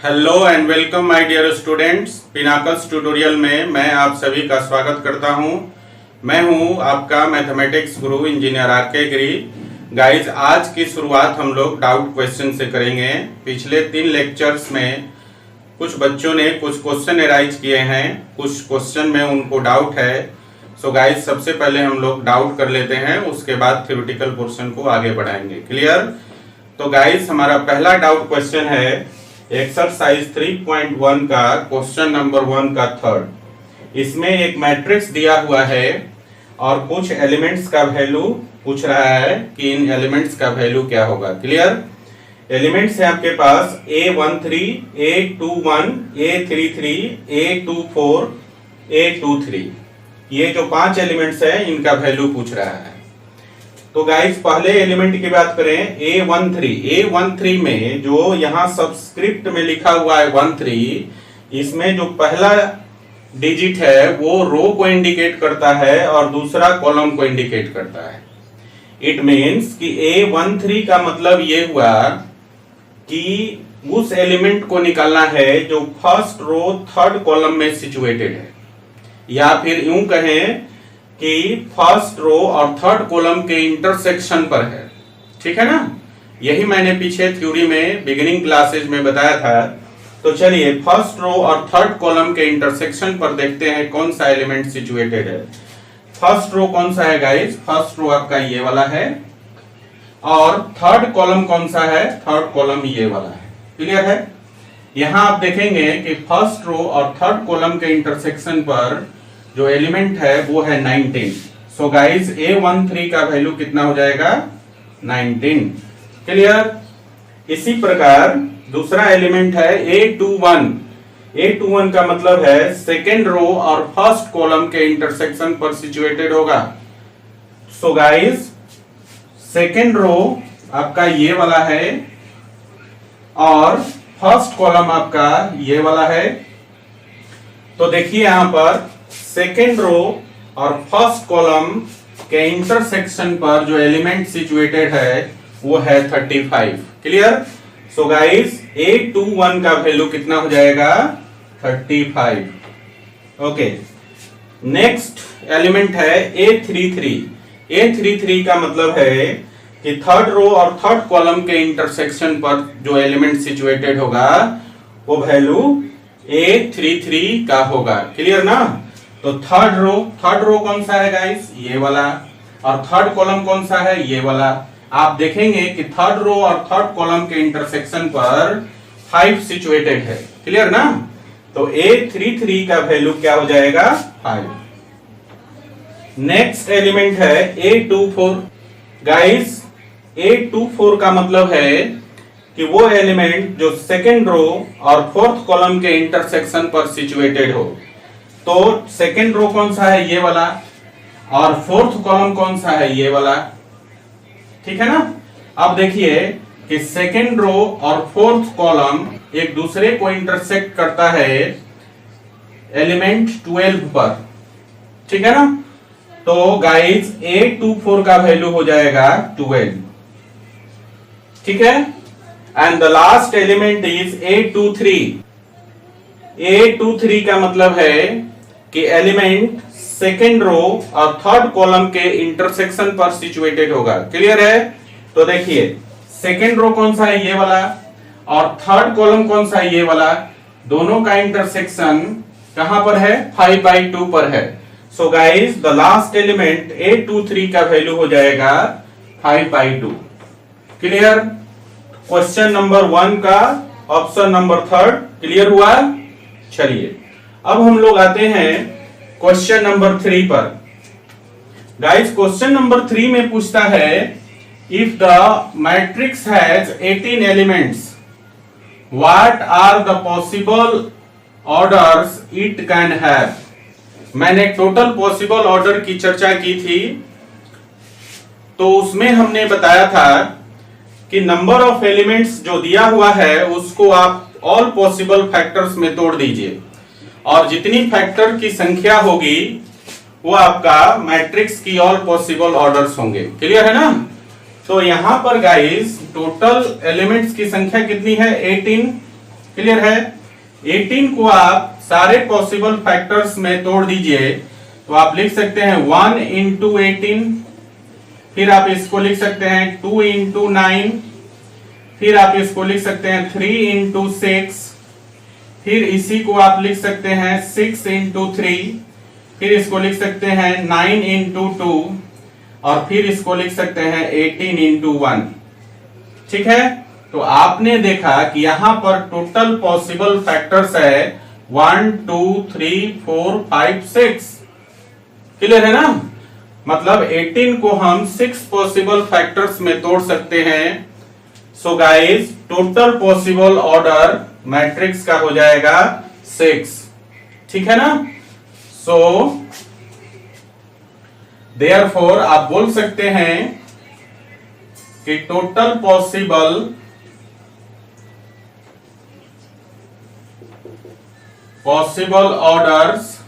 Hello and welcome my dear students. Pinnacles tutorial में मैं आप सभी का स्वागत करता हूं। मैं हूं आपका मैथमेटिक्स गुरु इंजीनियर आर.के. गिरी। गाइस, आज की शुरुआत हम लोग डाउट क्वेश्चन से करेंगे। पिछले 3 लेक्चर्स में कुछ बच्चों ने कुछ क्वेश्चन एराइज किए हैं, कुछ क्वेश्चन में उनको डाउट है। सो गाइस, सबसे पहले हम लोग डाउट कर लेते हैं, उसके बाद थ्योरेटिकल पोर्शन को आगे बढ़ाएंगे। क्लियर? तो गाइस, हमारा पहला डाउट क्वेश्चन है एक्सरसाइज 3.1 का क्वेश्चन नंबर 1 का थर्ड। इसमें एक मैट्रिक्स दिया हुआ है और कुछ एलिमेंट्स का वैल्यू पूछ रहा है कि इन एलिमेंट्स का वैल्यू क्या होगा। क्लियर? एलिमेंट्स है आपके पास A13, A21, A33, A24, A23। ये जो 5 एलिमेंट्स है इनका वैल्यू पूछ रहा है। तो गाइस, पहले एलिमेंट की बात करें A13 में जो यहाँ सबस्क्रिप्ट में लिखा हुआ है 13, इसमें जो पहला डिजिट है वो रो को इंडिकेट करता है और दूसरा कॉलम को इंडिकेट करता है। इट मीन्स कि A13 का मतलब ये हुआ कि उस एलिमेंट को निकालना है जो फर्स्ट रो थर्ड कॉलम में सिचुएटेड है, या फिर यूं कहें कि फर्स्ट रो और थर्ड कॉलम के इंटरसेक्शन पर है। ठीक है ना? यही मैंने पीछे थ्योरी में बिगिनिंग क्लासेज में बताया था। तो चलिए फर्स्ट रो और थर्ड कॉलम के इंटरसेक्शन पर देखते हैं कौन सा एलिमेंट सिचुएटेड है। फर्स्ट रो कौन सा है गाइस? फर्स्ट रो आपका ये वाला है। और थर्ड कॉलम कौन सा है? थर्ड कॉलम ये वाला है। क्लियर है? यहां आप देखेंगे कि फर्स्ट रो और थर्ड कॉलम के इंटरसेक्शन पर जो एलिमेंट है वो है 19। सो गाइस, A13 का वैल्यू कितना हो जाएगा? 19। क्लियर? इसी प्रकार दूसरा एलिमेंट है A21। A21 का मतलब है सेकेंड रो और फर्स्ट कॉलम के इंटरसेक्शन पर सिचुएटेड होगा। सो गाइस, सेकेंड रो आपका ये वाला है और फर्स्ट कॉलम आपका ये वाला है। तो देखिए यहां पर सेकेंड रो और फर्स्ट कॉलम के इंटरसेक्शन पर जो एलिमेंट सिचुएटेड है वो है 35। क्लियर? सो गाइस, A21 का वैल्यू कितना हो जाएगा? 35। ओके, नेक्स्ट एलिमेंट है A33। A33 का मतलब है कि थर्ड रो और थर्ड कॉलम के इंटरसेक्शन पर जो एलिमेंट सिचुएटेड होगा वो वैल्यू A33 का होगा। क्लियर ना? तो थर्ड रो कौन सा है गाइस? ये वाला। और थर्ड कॉलम कौन सा है? ये वाला। आप देखेंगे कि थर्ड रो और थर्ड कॉलम के इंटरसेक्शन पर 5 सिचुएटेड है। क्लियर ना? तो A33 का वैल्यू क्या हो जाएगा? 5। नेक्स्ट एलिमेंट है A24। गाइस, A24 का मतलब है कि वो एलिमेंट जो सेकेंड रो और फोर्थ कॉलम के इंटरसेक्शन पर सिचुएटेड हो। तो सेकेंड रो कौन सा है? ये वाला। और फोर्थ कॉलम कौन सा है? ये वाला। ठीक है ना? अब देखिए कि सेकेंड रो और फोर्थ कॉलम एक दूसरे को इंटरसेक्ट करता है एलिमेंट 12 पर। ठीक है ना? तो गाइस, A24 का वैल्यू हो जाएगा 12। ठीक है? And the last element is A23। A23 का मतलब है कि एलिमेंट सेकेंड रो और थर्ड कॉलम के इंटरसेक्शन पर सिचुएटेड होगा। क्लियर है? तो देखिए, सेकेंड रो कौन सा है? ये वाला। और थर्ड कॉलम कौन सा है? ये वाला। दोनों का इंटरसेक्शन कहां पर है? 5/2 पर है। So guys, the last element A23 का वैल्यू हो जाएगा 5/2। क्लियर? क्वेश्चन नंबर 1 का ऑप्शन नंबर 3 क्लियर हुआ? चलिए अब हम लोग आते हैं क्वेश्चन नंबर 3 पर। गाइस, क्वेश्चन नंबर 3 में पूछता है if the matrix has 18 elements what are the possible orders it can have. मैंने टोटल पॉसिबल ऑर्डर की चर्चा की थी, तो उसमें हमने बताया था कि नंबर ऑफ एलिमेंट्स जो दिया हुआ है उसको आप ऑल पॉसिबल फैक्टर्स में तोड़ दीजिए और जितनी फैक्टर की संख्या होगी वो आपका मैट्रिक्स की ऑल पॉसिबल ऑर्डर्स होंगे। क्लियर है ना? तो यहां पर गाइस टोटल एलिमेंट्स की संख्या कितनी है? 18। क्लियर है। 18 को आप सारे पॉसिबल फैक्टर्स में तोड़ दीजिए तो आप लिख सकते हैं 1 इंटू 18, फिर आप इसको लिख सकते हैं 2 इंटू 9, फिर आप इसको लिख सकते हैं 3 इंटू 6, फिर इसी को आप लिख सकते हैं 6 इंटू 3, फिर इसको लिख सकते हैं 9 इंटू 2, और फिर इसको लिख सकते हैं 18 इंटू 1। ठीक है, तो आपने देखा कि यहां पर टोटल पॉसिबल फैक्टर्स है 1 2 3 4 5 6। क्लियर है ना, मतलब 18 को हम 6 पॉसिबल फैक्टर्स में तोड़ सकते हैं। So guys total possible order matrix का हो जाएगा 6। ठीक है ना। सो देयरफॉर आप बोल सकते हैं कि टोटल पॉसिबल ऑर्डर्स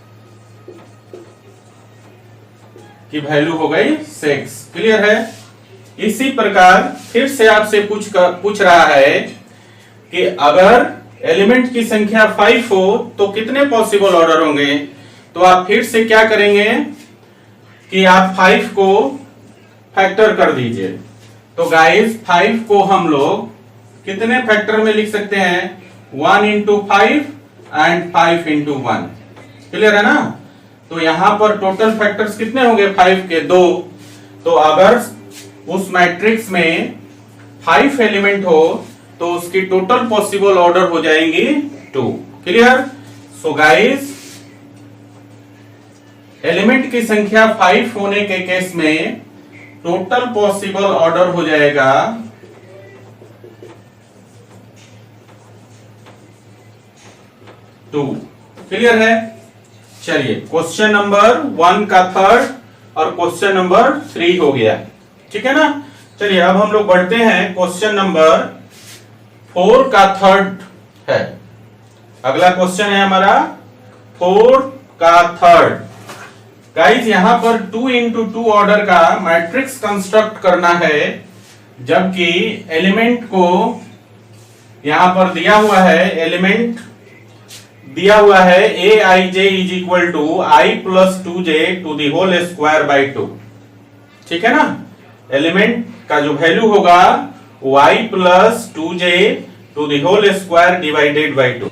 की वैल्यू हो गई 6। क्लियर है। इसी प्रकार फिर से आपसे पूछ रहा है कि अगर एलिमेंट की संख्या 5 हो तो कितने पॉसिबल ऑर्डर होंगे। तो आप फिर से क्या करेंगे कि आप 5 को फैक्टर कर दीजिए। तो गाइस 5 को हम लोग कितने फैक्टर में लिख सकते हैं, 1 इंटू 5 एंड 5 इंटू 1। क्लियर है ना। तो यहां पर टोटल फैक्टर्स कितने होंगे 5 के 2। तो अगर उस मैट्रिक्स में 5 एलिमेंट हो तो उसकी टोटल पॉसिबल ऑर्डर हो जाएंगी 2। क्लियर। सो गाइस एलिमेंट की संख्या 5 होने के केस में टोटल पॉसिबल ऑर्डर हो जाएगा 2। क्लियर है। चलिए क्वेश्चन नंबर 1 का थर्ड और क्वेश्चन नंबर 3 हो गया। ठीक है ना। चलिए अब हम लोग बढ़ते हैं क्वेश्चन नंबर 4 का थर्ड है। अगला क्वेश्चन है हमारा 4 का थर्ड। गाइस यहां पर 2 इंटू 2 ऑर्डर का मैट्रिक्स कंस्ट्रक्ट करना है, जबकि एलिमेंट को यहां पर दिया हुआ है, एलिमेंट दिया हुआ है a i j is equal to i plus 2j to the whole square by 2। ठीक है ना। एलिमेंट का जो वैल्यू होगा वो i plus 2j to the whole square divided by 2।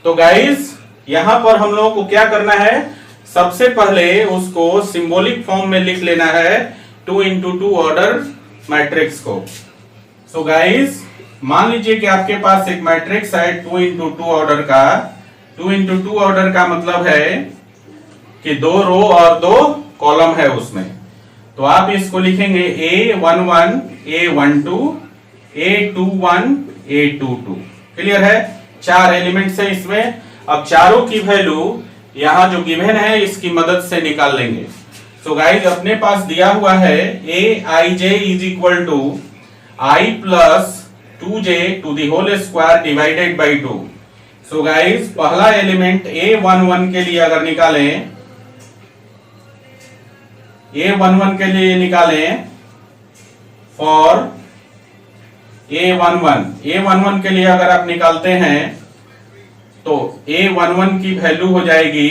तो गाइस यहां पर हम लोगों को क्या करना है, सबसे पहले उसको सिंबॉलिक फॉर्म में लिख लेना है 2 इंटू 2 ऑर्डर मैट्रिक्स को। सो गाइस मान लीजिए कि आपके पास एक मैट्रिक्स है 2 इंटू 2 ऑर्डर का। 2 इंटू 2 ऑर्डर का मतलब है कि 2 रो और 2 कॉलम है उसमें। तो आप इसको लिखेंगे A11 A12 A21 A22। Clear है। 4 एलिमेंट्स है इसमें। अब चारों की वैल्यू यहां जो गिवन है इसकी मदद से निकाल लेंगे। सो गाइस अपने पास दिया हुआ है a i j is equal to i plus 2j to the whole square divided by 2। So guys पहला एलिमेंट A11 के लिए अगर निकालें, A11 के लिए निकालें फॉर A11 के लिए अगर आप निकालते हैं तो A11 की वैल्यू हो जाएगी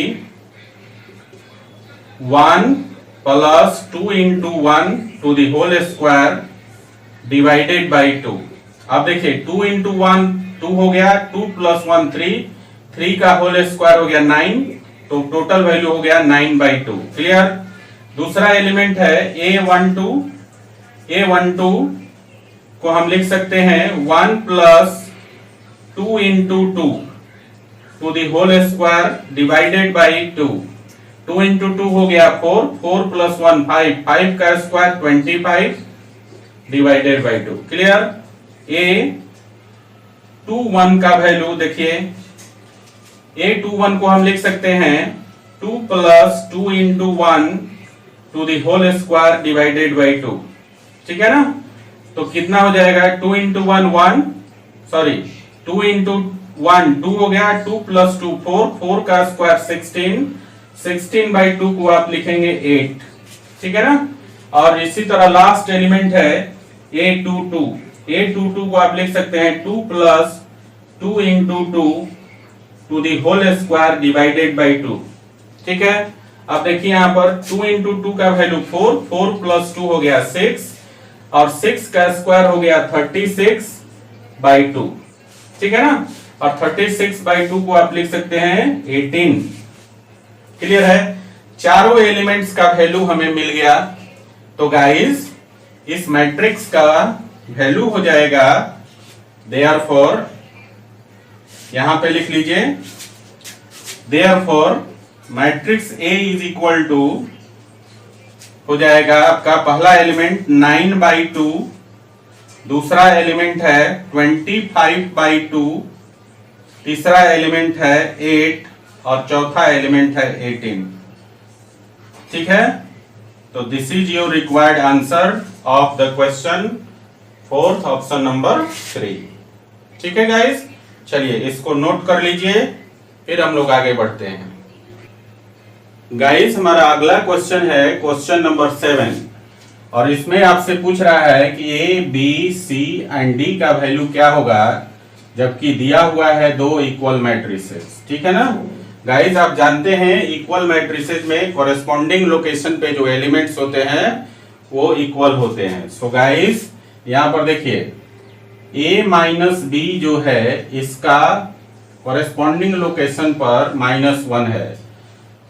1 plus 2 into 1 to the whole square divided by 2। अब देखिए 2 इंटू 1 2 हो गया, 2 प्लस 1 3 का होल स्क्वायर हो गया 9, तो टोटल वैल्यू हो गया 9 बाई 2। क्लियर। दूसरा एलिमेंट है A12 को हम लिख सकते हैं 1 plus 2 into 2 to the whole square divided by 2। 2 into 2 हो गया 4 प्लस 1 5 का square 25 divided by 2। Clear. A21 का वैल्यू देखिए, A21 को हम लिख सकते हैं 2 plus 2 into 1 to the whole square divided by 2। ठीक है ना। तो कितना हो जाएगा 2 इंटू 1 2 इंटू 1 2 हो गया, 2 प्लस 2 4 का स्क्वायर 16 बाई 2 को आप लिखेंगे 8। ठीक है ना। और इसी तरह लास्ट एलिमेंट है A22 को आप लिख सकते हैं 2 plus 2 into 2 to the whole square divided by 2। ठीक है, अब देखिए यहाँ पर 2 इंटू 2 का वैल्यू 4, 4 प्लस 2 हो गया 6, और 6 का स्क्वायर हो गया 36 बाई 2। ठीक है ना, और 36 बाई 2 को आप लिख सकते हैं 18। क्लियर है, चारों एलिमेंट्स का वैल्यू हमें मिल गया। तो गाइस इस मैट्रिक्स का वैल्यू हो जाएगा, देयरफॉर यहां पे लिख लीजिए, therefore matrix A is equal to हो जाएगा आपका पहला एलिमेंट 9/2, दूसरा एलिमेंट है 25/2, तीसरा एलिमेंट है 8 और चौथा एलिमेंट है 18। ठीक है, तो this is your required answer of the question, fourth option number 3। ठीक है गाइस, चलिए इसको नोट कर लीजिए, फिर हम लोग आगे बढ़ते हैं। गाइस हमारा अगला क्वेश्चन है क्वेश्चन नंबर 7, और इसमें आपसे पूछ रहा है कि A B C and D का वैल्यू क्या होगा जबकि दिया हुआ है दो इक्वल मैट्रिसेस। ठीक है ना गाइस, आप जानते हैं इक्वल मैट्रिसेस में कॉरेस्पॉन्डिंग लोकेशन पे जो एलिमेंट्स होते हैं वो इक्वल होते हैं। सो गाइस यहां पर देखिए a माइनस बी जो है इसका कॉरेस्पॉन्डिंग लोकेशन पर -1 है।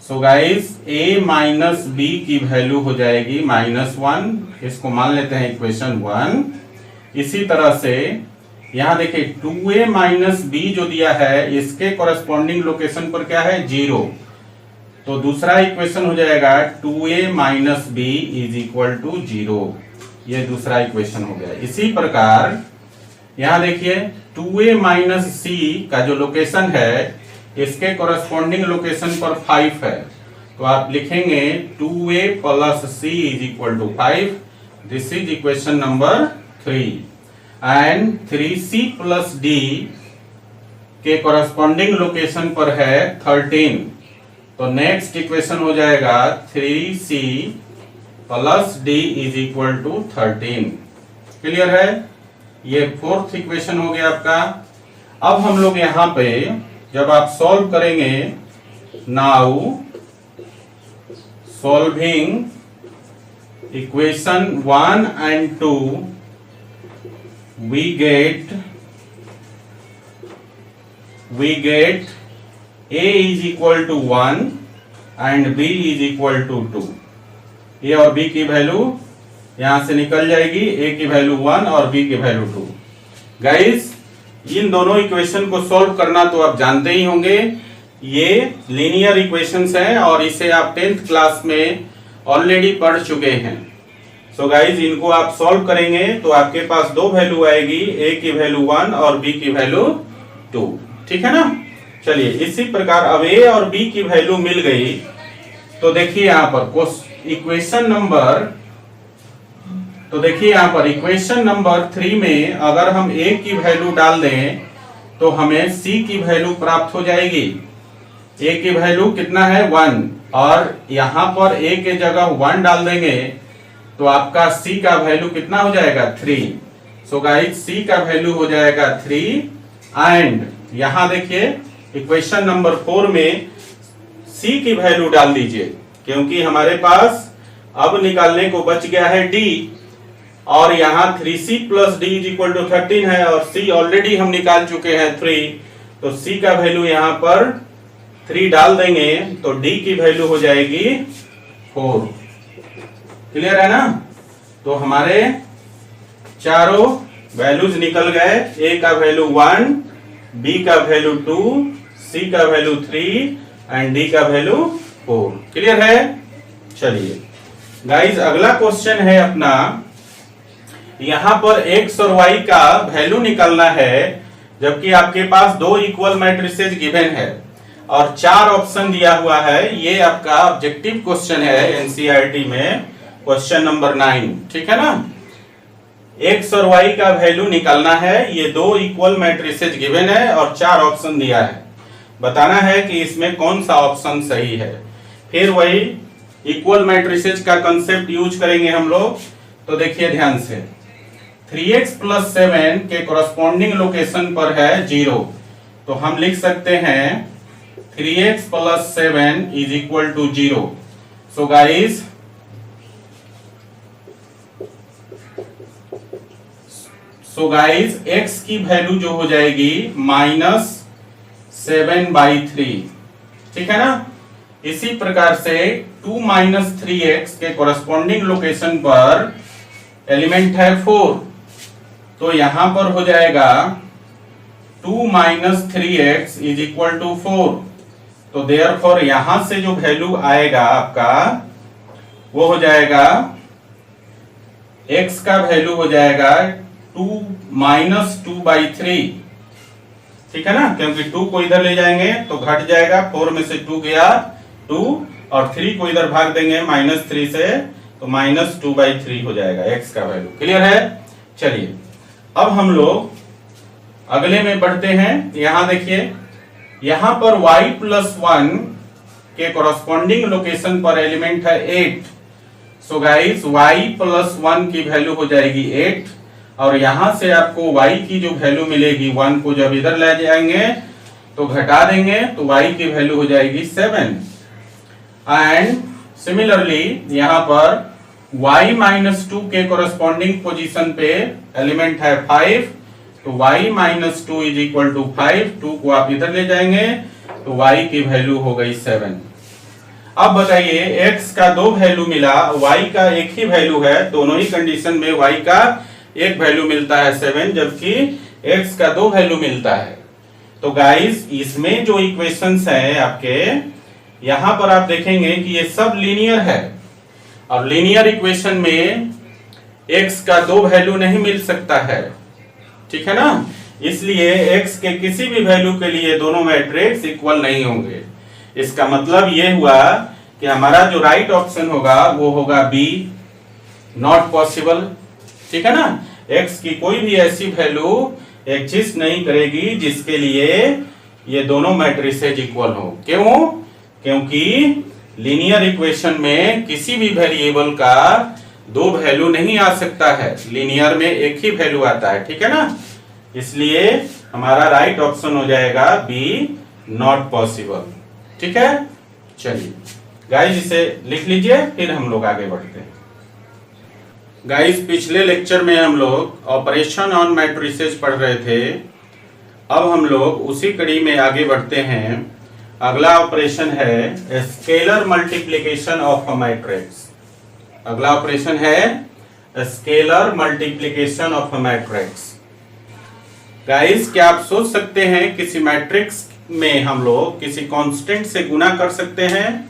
So guys a minus B की वैल्यू हो जाएगी -1, इसको मान लेते हैं इक्वेशन 1। इसी तरह से यहां देखिए 2a माइनस बी जो दिया है इसके कॉरेस्पॉन्डिंग लोकेशन पर क्या है 0, तो दूसरा इक्वेशन हो जाएगा 2a minus B is equal to 0। ये दूसरा इक्वेशन हो गया। इसी प्रकार यहां देखिए 2a माइनस सी का जो लोकेशन है इसके कॉरेस्पॉन्डिंग लोकेशन पर 5 है, तो आप लिखेंगे 2a plus c is equal to 5। This is equation number 3। And 3c plus d के कॉरेस्पॉन्डिंग लोकेशन पर है 13, तो नेक्स्ट इक्वेशन हो जाएगा 3c plus d is equal to 13। Clear है, ये फोर्थ इक्वेशन हो गया आपका। अब हम लोग यहां पे जब आप सॉल्व करेंगे, now solving equation 1 and 2 we get a is equal to 1 and b is equal to 2। a और b की वैल्यू यहां से निकल जाएगी, a की वैल्यू 1 और b की वैल्यू 2। गाइस इन दोनों इक्वेशन को सॉल्व करना तो आप जानते ही होंगे, ये लीनियर इक्वेशंस हैं और इसे आप 10th क्लास में ऑलरेडी पढ़ चुके हैं। सो गाइज इनको आप सॉल्व करेंगे तो आपके पास दो वैल्यू आएगी, a की वैल्यू 1 और b की वैल्यू 2। ठीक है ना, चलिए इसी प्रकार अब a और b की वैल्यू मिल गई, तो देखिए यहाँ पर इक्वेशन नंबर, तो देखिए यहाँ पर इक्वेशन नंबर 3 में अगर हम a की वैल्यू डाल दें तो हमें c की वैल्यू प्राप्त हो जाएगी। a की वैल्यू कितना है 1, और यहाँ पर a के जगह 1 डाल देंगे तो आपका c का वैल्यू कितना हो जाएगा 3। सो गाइस c का वैल्यू हो जाएगा 3। एंड यहां देखिए इक्वेशन नंबर 4 में c की वैल्यू डाल दीजिए, क्योंकि हमारे पास अब निकालने को बच गया है d, और यहाँ 3c plus d is equal to 13 है और c ऑलरेडी हम निकाल चुके हैं 3, तो c का वैल्यू यहाँ पर 3 डाल देंगे तो d की वैल्यू हो जाएगी 4। क्लियर है ना, तो हमारे चारों वैल्यूज निकल गए, a का वैल्यू 1, b का वैल्यू 2, c का वैल्यू 3 एंड d का वैल्यू 4। क्लियर है, चलिए गाइस अगला क्वेश्चन है अपना, यहां पर x और y का वैल्यू निकालना है जबकि आपके पास दो इक्वल मैट्रिसेस गिवन है और 4 ऑप्शन दिया हुआ है। ये आपका ऑब्जेक्टिव क्वेश्चन है एनसीईआरटी में, क्वेश्चन नंबर 9। ठीक है ना, x और y का वैल्यू निकालना है, ये दो इक्वल मैट्रिसेस गिवन है और 4 ऑप्शन दिया है, बताना है कि इसमें कौन सा ऑप्शन सही है। फिर वही इक्वल मैट्रिसेस का कंसेप्ट यूज करेंगे हम लोग। तो देखिए ध्यान से, 3x प्लस 7 के कॉरेस्पॉन्डिंग लोकेशन पर है 0, तो हम लिख सकते हैं 3x + 7 = 0। सो गाइस x की वैल्यू जो हो जाएगी -7/3, ठीक है ना। इसी प्रकार से 2 - 3x के कोरस्पॉन्डिंग लोकेशन पर एलिमेंट है 4, तो यहां पर हो जाएगा 2 - 3x = 4। तो देयरफॉर यहां से जो वैल्यू आएगा आपका वो हो जाएगा, x का वैल्यू हो जाएगा 2 - 2/3, ठीक है ना, क्योंकि 2 को इधर ले जाएंगे तो घट जाएगा, 4 में से 2 गया 2, और 3 को इधर भाग देंगे -3 से, तो -2/3 हो जाएगा x का वैल्यू। क्लियर है। चलिए अब हम लोग अगले में बढ़ते हैं। यहां देखिए, यहां पर y + 1 के कोरस्पॉन्डिंग लोकेशन पर एलिमेंट है 8। सो गाइस y + 1 की वैल्यू हो जाएगी 8, और यहां से आपको y की जो वैल्यू मिलेगी, 1 को जब इधर ले जाएंगे तो घटा देंगे तो y की वैल्यू हो जाएगी 7। एंड सिमिलरली यहां पर y - 2 के कोरस्पॉन्डिंग पोजीशन पे एलिमेंट है 5, तो y - 2 = 5। 2 को आप इधर ले जाएंगे तो y की वैल्यू हो गई 7। अब बताइए, x का 2 वैल्यू मिला, y का एक ही वैल्यू है, दोनों ही कंडीशन में y का एक वैल्यू मिलता है 7, जबकि x का 2 वैल्यू मिलता है। तो गाइस इसमें जो इक्वेशंस हैं आपके, यहां पर आप देखेंगे कि ये सब लीनियर है, और लीनियर इक्वेशन में x का 2 वैल्यू नहीं मिल सकता है, ठीक है ना। इसलिए x के किसी भी वैल्यू के लिए दोनों मैट्रिक्स इक्वल नहीं होंगे। इसका मतलब ये हुआ कि हमारा जो राइट ऑप्शन होगा वो होगा B, नॉट पॉसिबल, ठीक है ना। x की कोई भी ऐसी वैल्यू एग्जिस्ट नहीं करेगी जिसके लिए ये दोनों मैट्रिसेज इक्वल हो। क्यों? क्योंकि लीनियर इक्वेशन में किसी भी वेरिएबल का 2 वैल्यू नहीं आ सकता है, लीनियर में एक ही वैल्यू आता है, ठीक है ना। इसलिए हमारा राइट ऑप्शन हो जाएगा B, नॉट पॉसिबल, ठीक है। चलिए गाइस इसे लिख लीजिए, फिर हम लोग आगे बढ़ते हैं। गाइस पिछले लेक्चर में हम लोग ऑपरेशन ऑन मैट्रिसेस पढ़ रहे थे, अब हम लोग उसी कड़ी में आगे बढ़ते हैं। अगला ऑपरेशन है scalar multiplication of a matrix. अगला ऑपरेशन है scalar multiplication of a matrix. Guys क्या आप सोच सकते हैं किसी मैट्रिक्स में हम लोग किसी कांस्टेंट से गुना कर सकते हैं?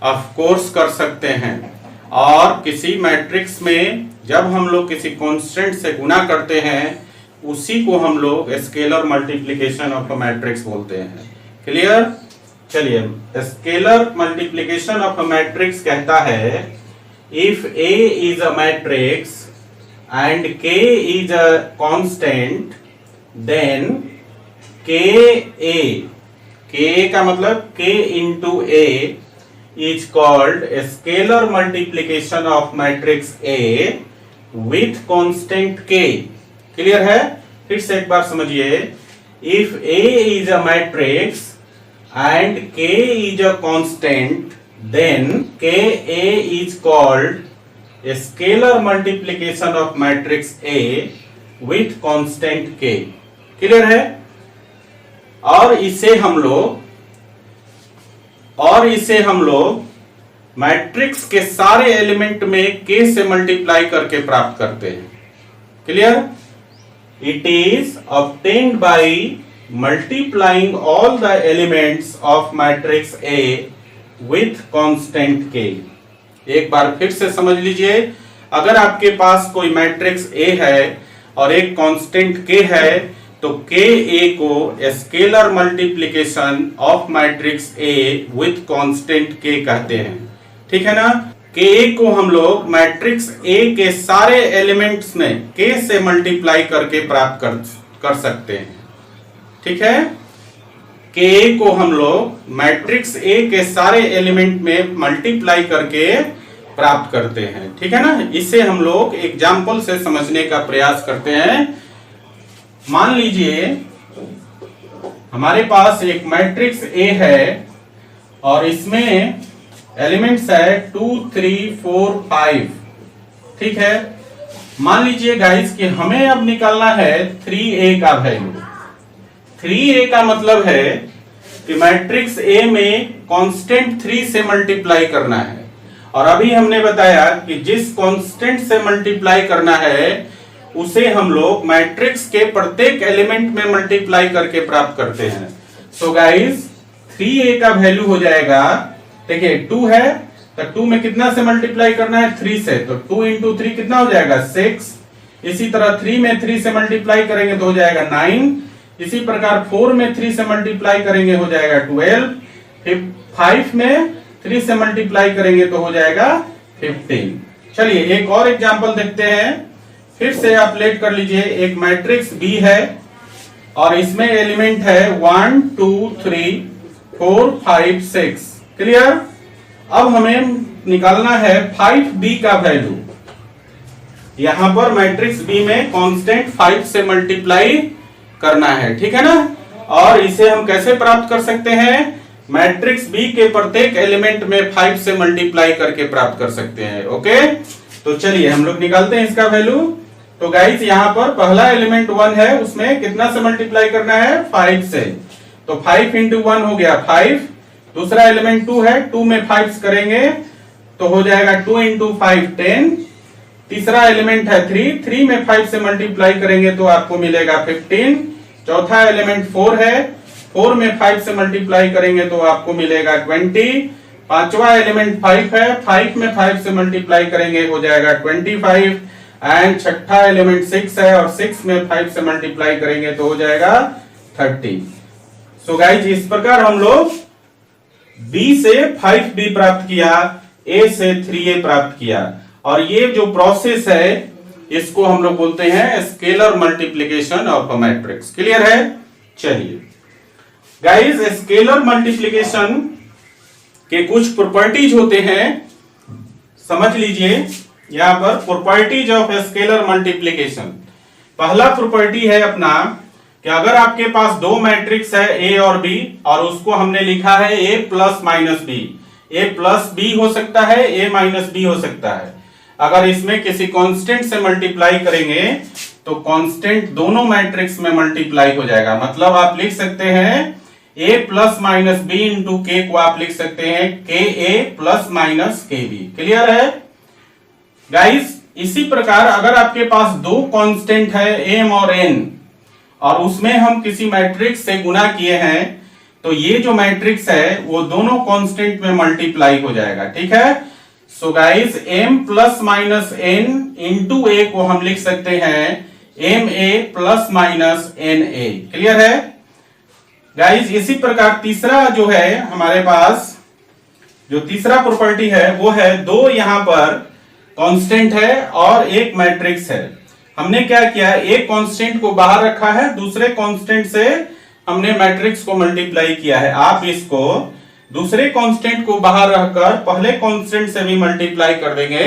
ऑफ कोर्स कर सकते हैं। और किसी मैट्रिक्स में जब हम लोग किसी कांस्टेंट से गुना करते हैं उसी को हम लोग scalar multiplication of a matrix बोलते हैं। क्लियर। चलिए scalar multiplication of a matrix कहता है if A is a matrix and K is a constant then K का मतलब K into A is called scalar multiplication of matrix A with constant K। Clear है। फिर से एक बार समझिए, if A is a matrix and K is a constant then Ka is called a scalar multiplication of matrix A with constant K। Clear है। और इसे हम लोग मैट्रिक्स के सारे एलिमेंट में K से मल्टीप्लाई करके प्राप्त करते हैं। Clear. It is obtained by multiplying all the elements of matrix A with constant K। एक बार फिर से समझ लीजिए, अगर आपके पास कोई मैट्रिक्स A है और एक कांस्टेंट K है तो Ka को scalar multiplication of matrix A with constant K कहते हैं। ठीक है ना। Ka को हम लोग मैट्रिक्स A के सारे एलिमेंट्स में K से मल्टीप्लाई करके प्राप्त कर सकते हैं। ठीक है। Ka को हम लोग मैट्रिक्स A के सारे एलिमेंट में मल्टीप्लाई करके प्राप्त करते हैं। ठीक है ना। इसे हम लोग एग्जाम्पल से समझने का प्रयास करते हैं। मान लीजिए हमारे पास एक मैट्रिक्स ए है और इसमें एलिमेंट्स है 2 3 4 5। ठीक है, मान लीजिए गाइस कि हमें अब निकालना है 3a का वैल्यू। 3a का मतलब है कि मैट्रिक्स ए में कांस्टेंट 3 से मल्टीप्लाई करना है। और अभी हमने बताया कि जिस कांस्टेंट से मल्टीप्लाई करना है उसे हम लोग मैट्रिक्स के प्रत्येक एलिमेंट में मल्टीप्लाई करके प्राप्त करते हैं। सो गाइस 3a का वैल्यू हो जाएगा, देखिए 2 है तो 2 में कितना से मल्टीप्लाई करना है 3 से, तो 2 इंटू 3 कितना हो जाएगा 6। इसी तरह 3 में 3 से मल्टीप्लाई करेंगे तो हो जाएगा 9। इसी प्रकार 4 में 3 से मल्टीप्लाई करेंगे हो जाएगा 12। फिर 5 में 3 से मल्टीप्लाई करेंगे तो हो जाएगा 15। चलिए एक और एग्जांपल देखते हैं। फिर से आप लेट कर लीजिए, एक मैट्रिक्स बी है और इसमें एलिमेंट है 1 2 3 4 5 6। क्लियर। अब हमें निकालना है 5b का वैल्यू। यहां पर मैट्रिक्स बी में कांस्टेंट 5 से मल्टीप्लाई करना है, ठीक है ना। और इसे हम कैसे प्राप्त कर सकते हैं, मैट्रिक्स बी के प्रत्येक एलिमेंट में 5 से मल्टीप्लाई करके प्राप्त कर सकते हैं। ओके, तो चलिए हम लोग निकालते हैं इसका वैल्यू। तो गाइस यहाँ पर पहला एलिमेंट 1 है, उसमें कितना से मल्टीप्लाई करना है 5 से, तो 5 इंटू 1 हो गया 5। दूसरा एलिमेंट 2 है, 2 में 5 करेंगे तो हो जाएगा 2 इंटू 5 10। तीसरा एलिमेंट है 3 में 5 से मल्टीप्लाई करेंगे तो आपको मिलेगा 15। चौथा एलिमेंट 4 है, 4 में 5 से मल्टीप्लाई करेंगे तो आपको मिलेगा 20। पांचवा एलिमेंट 5 है, 5 में 5 से मल्टीप्लाई करेंगे हो जाएगा 25। एंड छठा एलिमेंट 6 है और 6 में 5 से मल्टीप्लाई करेंगे तो हो जाएगा 30। सो गाइस इस प्रकार हम लोग B से 5b प्राप्त किया, A से 3a प्राप्त किया। और ये जो प्रोसेस है इसको हम लोग बोलते हैं scalar multiplication of a matrix. Clear है। चलिए गाइस, स्केलर मल्टीप्लिकेशन के कुछ प्रॉपर्टीज होते हैं, समझ लीजिए। यहां पर प्रॉपर्टीज ऑफ स्केलर मल्टीप्लिकेशन, पहला प्रॉपर्टी है अपना कि अगर आपके पास दो मैट्रिक्स है ए और बी और उसको हमने लिखा है ए प्लस माइनस बी, ए प्लस बी हो सकता है, ए माइनस बी हो सकता है। अगर इसमें किसी कांस्टेंट से मल्टीप्लाई करेंगे तो कांस्टेंट दोनों मैट्रिक्स में मल्टीप्लाई हो जाएगा। मतलब आप लिख सकते हैं ए प्लस माइनस बी इंटू के को आप लिख सकते हैं के ए प्लस माइनस के बी। क्लियर है गाइस। इसी प्रकार अगर आपके पास दो कांस्टेंट है एम और एन और उसमें हम किसी मैट्रिक्स से गुना किए हैं तो ये जो मैट्रिक्स है वो दोनों कांस्टेंट में मल्टीप्लाई हो जाएगा। ठीक है। So guys m plus minus n into a को हम लिख सकते हैं m a plus minus n a. Clear है गाइस। इसी प्रकार तीसरा जो है हमारे पास, जो तीसरा प्रॉपर्टी है वो है दो यहां पर कांस्टेंट है और एक मैट्रिक्स है। हमने क्या किया, एक कांस्टेंट को बाहर रखा है, दूसरे कांस्टेंट से हमने मैट्रिक्स को मल्टीप्लाई किया है। आप इसको दूसरे कांस्टेंट को बाहर रखकर पहले कांस्टेंट से भी मल्टीप्लाई कर देंगे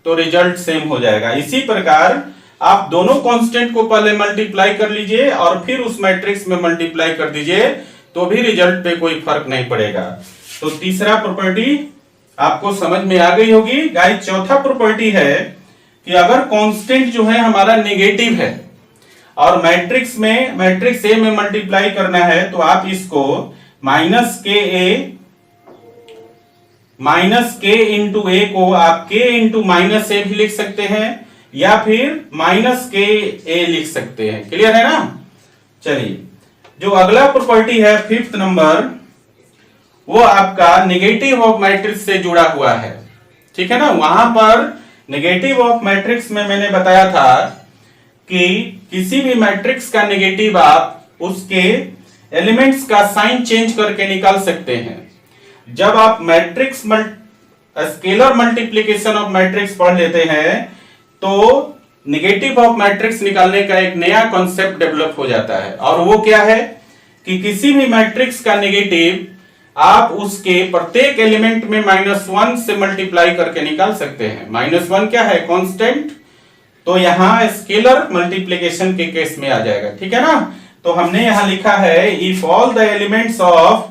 तो रिजल्ट सेम हो जाएगा। इसी प्रकार आप दोनों कांस्टेंट को पहले मल्टीप्लाई कर लीजिए और फिर उस मैट्रिक्स में मल्टीप्लाई कर दीजिए तो भी रिजल्ट पे कोई फर्क नहीं पड़ेगा। तो तीसरा प्रॉपर्टी आपको समझ में आ गई होगी। गाइस चौथा प्रॉपर्टी है कि अगर कांस्टेंट जो है हमारा नेगेटिव है और मैट्रिक्स ए में मल्टीप्लाई करना है तो आप इसको माइनस के इंटू ए को आप के इंटू माइनस ए भी लिख सकते हैं या फिर माइनस के ए लिख सकते हैं। क्लियर है ना। चलिए जो अगला प्रॉपर्टी है फिफ्थ नंबर, वो आपका नेगेटिव ऑफ मैट्रिक्स से जुड़ा हुआ है। ठीक है ना। वहां पर नेगेटिव ऑफ मैट्रिक्स में मैंने बताया था कि किसी भी मैट्रिक्स का नेगेटिव आप उसके एलिमेंट्स का साइन चेंज करके निकाल सकते हैं। जब आप matrix scalar multiplication of matrix पढ़ लेते हैं तो नेगेटिव ऑफ मैट्रिक्स निकालने का एक नया कॉन्सेप्ट डेवलप हो जाता है। और वो क्या है कि किसी भी मैट्रिक्स का नेगेटिव आप उसके प्रत्येक एलिमेंट में -1 से मल्टीप्लाई करके निकाल सकते हैं। -1 क्या है, कांस्टेंट। तो यहां स्केलर मल्टीप्लिकेशन के केस में आ जाएगा। ठीक है ना। तो हमने यहां लिखा है if all the elements of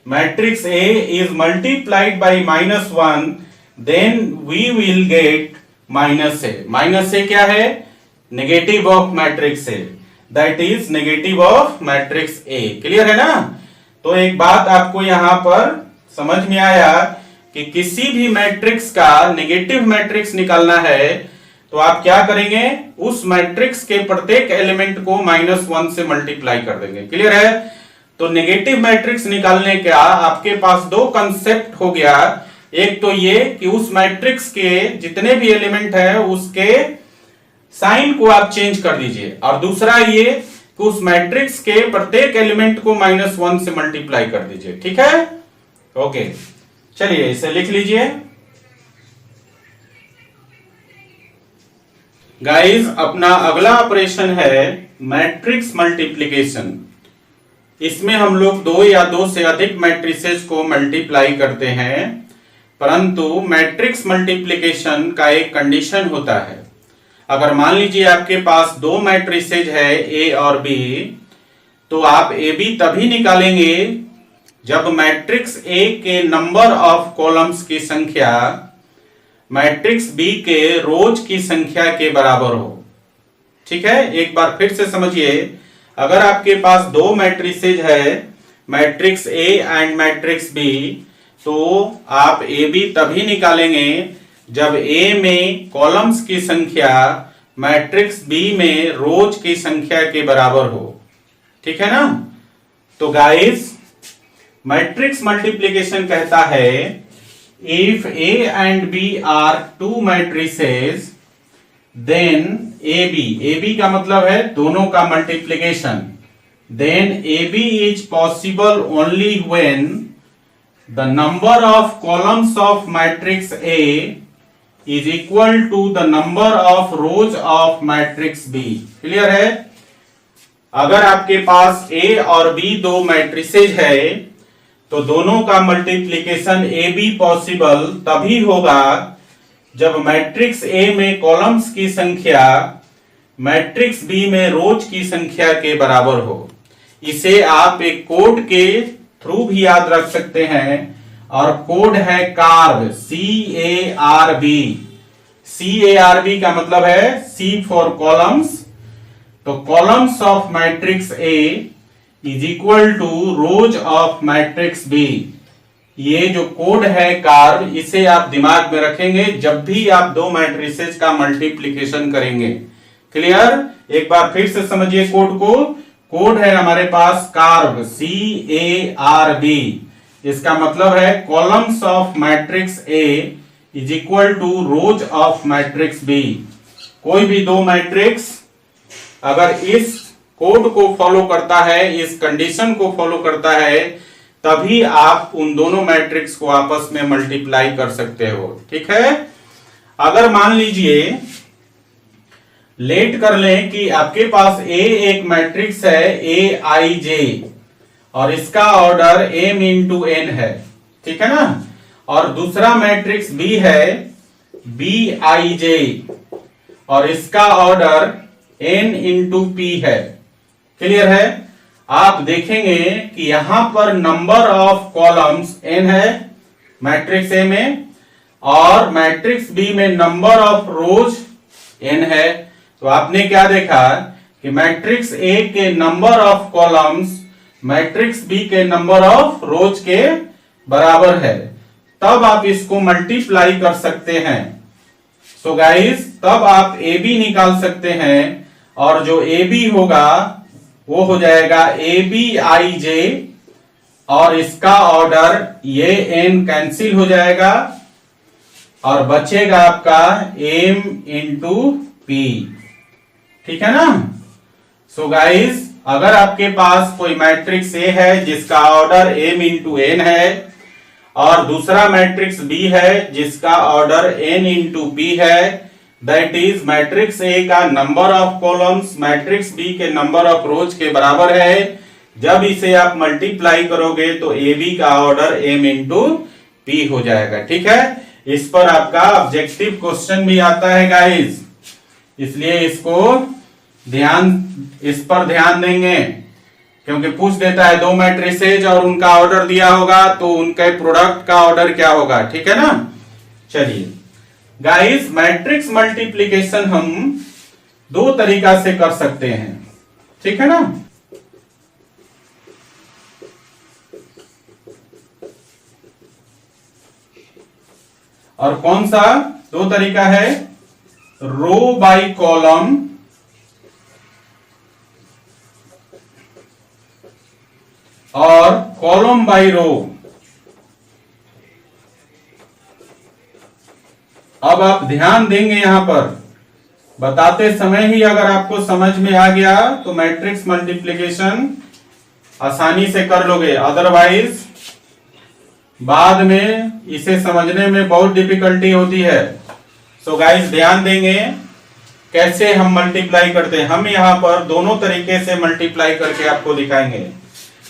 matrix A is multiplied by -1 then we will get -a। -a क्या है? Negative of matrix A, that is negative of matrix A. Clear है ना? तो एक बात आपको यहां पर समझ में आया कि किसी भी मैट्रिक्स का नेगेटिव मैट्रिक्स निकालना है तो आप क्या करेंगे? उस मैट्रिक्स के प्रत्येक एलिमेंट को -1 से मल्टीप्लाई कर देंगे। क्लियर है? तो नेगेटिव मैट्रिक्स निकालने का आपके पास दो कंसेप्ट हो गया। एक तो ये कि उस मैट्रिक्स के जितने भी एलिमेंट है उसके साइन को आप चेंज कर दीजिए, और दूसरा ये कि उस मैट्रिक्स के प्रत्येक एलिमेंट को -1 से मल्टीप्लाई कर दीजिए। ठीक है? ओके, चलिए इसे लिख लीजिए। गाइस, अपना अगला ऑपरेशन है मैट्रिक्स मल्टीप्लिकेशन। इसमें हम लोग दो या दो से अधिक मैट्रिसेस को मल्टीप्लाई करते हैं, परंतु मैट्रिक्स मल्टीप्लिकेशन का एक कंडीशन होता है। अगर मान लीजिए आपके पास दो मैट्रिसेज है ए और बी, तो आप ए बी तभी निकालेंगे जब मैट्रिक्स ए के नंबर ऑफ कॉलम्स की संख्या मैट्रिक्स बी के रोज की संख्या के बराबर हो। ठीक है? एक बार फिर से समझिए, अगर आपके पास दो मैट्रिसेज है matrix A and matrix B, तो आप ए बी तभी निकालेंगे जब ए में कॉलम्स की संख्या मैट्रिक्स बी में रोज की संख्या के बराबर हो। ठीक है ना? तो गाइस, मैट्रिक्स मल्टीप्लिकेशन कहता है if A and B are two matrices then A B का मतलब है दोनों का multiplication, then A B is possible only when the number of columns of matrix A is equal to the number of rows of matrix B. Clear है? अगर आपके पास ए और B दो मैट्रिसेज है तो दोनों का मल्टीप्लिकेशन ए बी पॉसिबल तभी होगा जब मैट्रिक्स ए में कॉलम्स की संख्या मैट्रिक्स बी में रोज की संख्या के बराबर हो। इसे आप एक कोड के थ्रू भी याद रख सकते हैं, और कोड है कार्ब, CARB। CARB का मतलब है C फॉर कॉलम्स। तो columns of matrix A is equal to rows of matrix B. ये जो कोड है कार्ब, इसे आप दिमाग में रखेंगे जब भी आप दो मैट्रिसेस का मल्टीप्लिकेशन करेंगे। क्लियर? एक बार फिर से समझिए कोड को। कोड है हमारे पास कार्ब, CARB। इसका मतलब है columns of matrix A is equal to rows of matrix B. कोई भी दो मैट्रिक्स अगर इस कोड को फॉलो करता है, इस कंडीशन को फॉलो करता है, तभी आप उन दोनों मैट्रिक्स को आपस में मल्टीप्लाई कर सकते हो। ठीक है? अगर मान लीजिए लेट कर लें कि आपके पास ए एक मैट्रिक्स है AIJ और इसका ऑर्डर m इंटू n है। ठीक है ना? और दूसरा मैट्रिक्स B है BIJ और इसका ऑर्डर n इंटू p है। क्लियर है? आप देखेंगे कि यहां पर नंबर ऑफ कॉलम्स n है मैट्रिक्स A में, और मैट्रिक्स B में नंबर ऑफ रोज n है। तो आपने क्या देखा कि मैट्रिक्स A के number of columns matrix B के नंबर ऑफ रोज के बराबर है, तब आप इसको मल्टीप्लाई कर सकते हैं। सो गाइस, तब आप AB निकाल सकते हैं, और जो AB होगा वो हो जाएगा ABIJ, और इसका ऑर्डर ये n कैंसिल हो जाएगा और बचेगा आपका m इंटू p। ठीक है ना? सो गाइस, अगर आपके पास कोई मैट्रिक्स A है जिसका ऑर्डर m इंटू n है, और दूसरा मैट्रिक्स B है जिसका ऑर्डर n इंटू p है, दैट इज मैट्रिक्स A का number of columns matrix B के नंबर ऑफ रोज के बराबर है। जब इसे आप मल्टीप्लाई करोगे तो AB का ऑर्डर m इंटू p हो जाएगा। ठीक है? इस पर आपका ऑब्जेक्टिव क्वेश्चन भी आता है गाइस, इसलिए इस पर ध्यान देंगे। क्योंकि पूछ देता है दो मैट्रिसेज और उनका ऑर्डर दिया होगा तो उनके प्रोडक्ट का ऑर्डर क्या होगा, ठीक है ना। चलिए गाइस, मैट्रिक्स मल्टीप्लिकेशन हम दो तरीका से कर सकते हैं, ठीक है ना। और कौन सा दो तरीका है, रो बाय कॉलम और कॉलम बाय रो। अब आप ध्यान देंगे यहां पर, बताते समय ही अगर आपको समझ में आ गया तो मैट्रिक्स मल्टीप्लिकेशन आसानी से कर लोगे, अदरवाइज बाद में इसे समझने में बहुत डिफिकल्टी होती है। सो गाइस ध्यान देंगे कैसे हम मल्टीप्लाई करते हैं। हम यहां पर दोनों तरीके से मल्टीप्लाई करके आपको दिखाएंगे।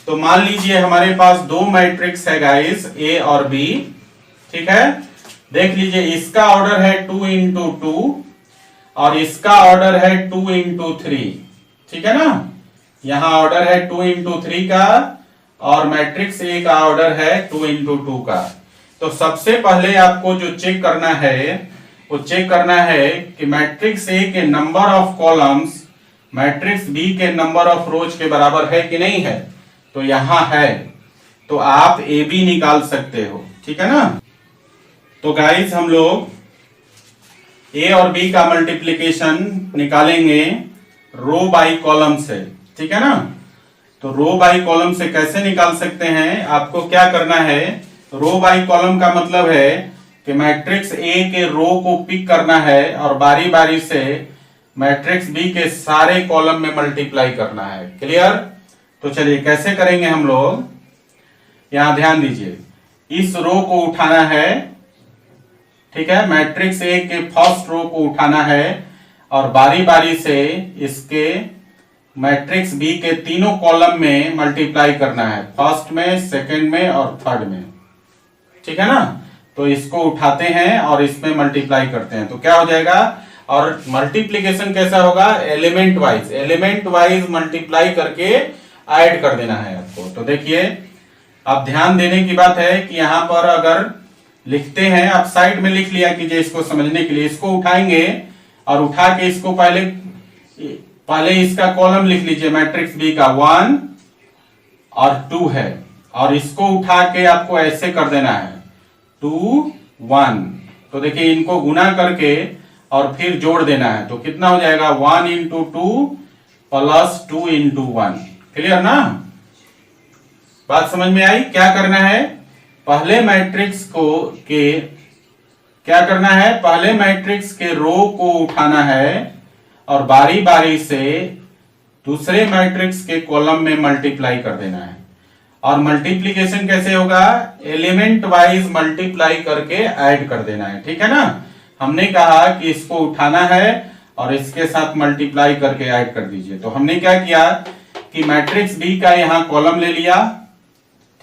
तो मान लीजिए हमारे पास दो मैट्रिक्स है गाइस, ए और बी, ठीक है। देख लीजिए, इसका ऑर्डर है 2 इंटू 2 और इसका ऑर्डर है 2 इंटू 3, ठीक है ना। यहां ऑर्डर है 2 इंटू 3 का और मैट्रिक्स ए का ऑर्डर है 2 इंटू 2 का। तो सबसे पहले आपको जो चेक करना है वो चेक करना है कि मैट्रिक्स ए के number of columns matrix B के नंबर ऑफ रोज के बराबर है कि नहीं है। तो यहां है, तो आप ए बी निकाल सकते हो, ठीक है ना। तो गाइस हम लोग ए और बी का मल्टीप्लिकेशन निकालेंगे रो बाई कॉलम से, ठीक है ना। तो रो बाई कॉलम से कैसे निकाल सकते हैं, आपको क्या करना है, रो बाई कॉलम का मतलब है कि मैट्रिक्स ए के रो को पिक करना है और बारी बारी से मैट्रिक्स बी के सारे कॉलम में मल्टीप्लाई करना है। क्लियर। तो चलिए कैसे करेंगे हम लोग, यहां ध्यान दीजिए, इस रो को उठाना है, ठीक है, मैट्रिक्स ए के फर्स्ट रो को उठाना है और बारी बारी से इसके मैट्रिक्स बी के तीनों कॉलम में मल्टीप्लाई करना है, फर्स्ट में, सेकंड में और थर्ड में, ठीक है ना। तो इसको उठाते हैं और इसमें मल्टीप्लाई करते हैं तो क्या हो जाएगा। और मल्टीप्लिकेशन कैसा होगा, एलिमेंट वाइज मल्टीप्लाई करके ऐड कर देना है आपको। तो देखिए, अब ध्यान देने की बात है कि यहां पर अगर लिखते हैं, आप साइड में लिख लिया कीजिए इसको समझने के लिए। इसको उठाएंगे और उठा के इसको पहले इसका कॉलम लिख लीजिए, मैट्रिक्स बी का 1 और 2 है, और इसको उठा के आपको ऐसे कर देना है 2 1। तो देखिए इनको गुना करके और फिर जोड़ देना है, तो कितना हो जाएगा 1 इंटू 2 प्लस 2 इंटू 1। क्लियर ना, बात समझ में आई। क्या करना है, पहले मैट्रिक्स के रो को उठाना है और बारी बारी से दूसरे मैट्रिक्स के कॉलम में मल्टीप्लाई कर देना है। और मल्टीप्लिकेशन कैसे होगा, एलिमेंट वाइज मल्टीप्लाई करके ऐड कर देना है, ठीक है ना। हमने कहा कि इसको उठाना है और इसके साथ मल्टीप्लाई करके ऐड कर दीजिए। तो हमने क्या किया कि मैट्रिक्स बी का यहां कॉलम ले लिया,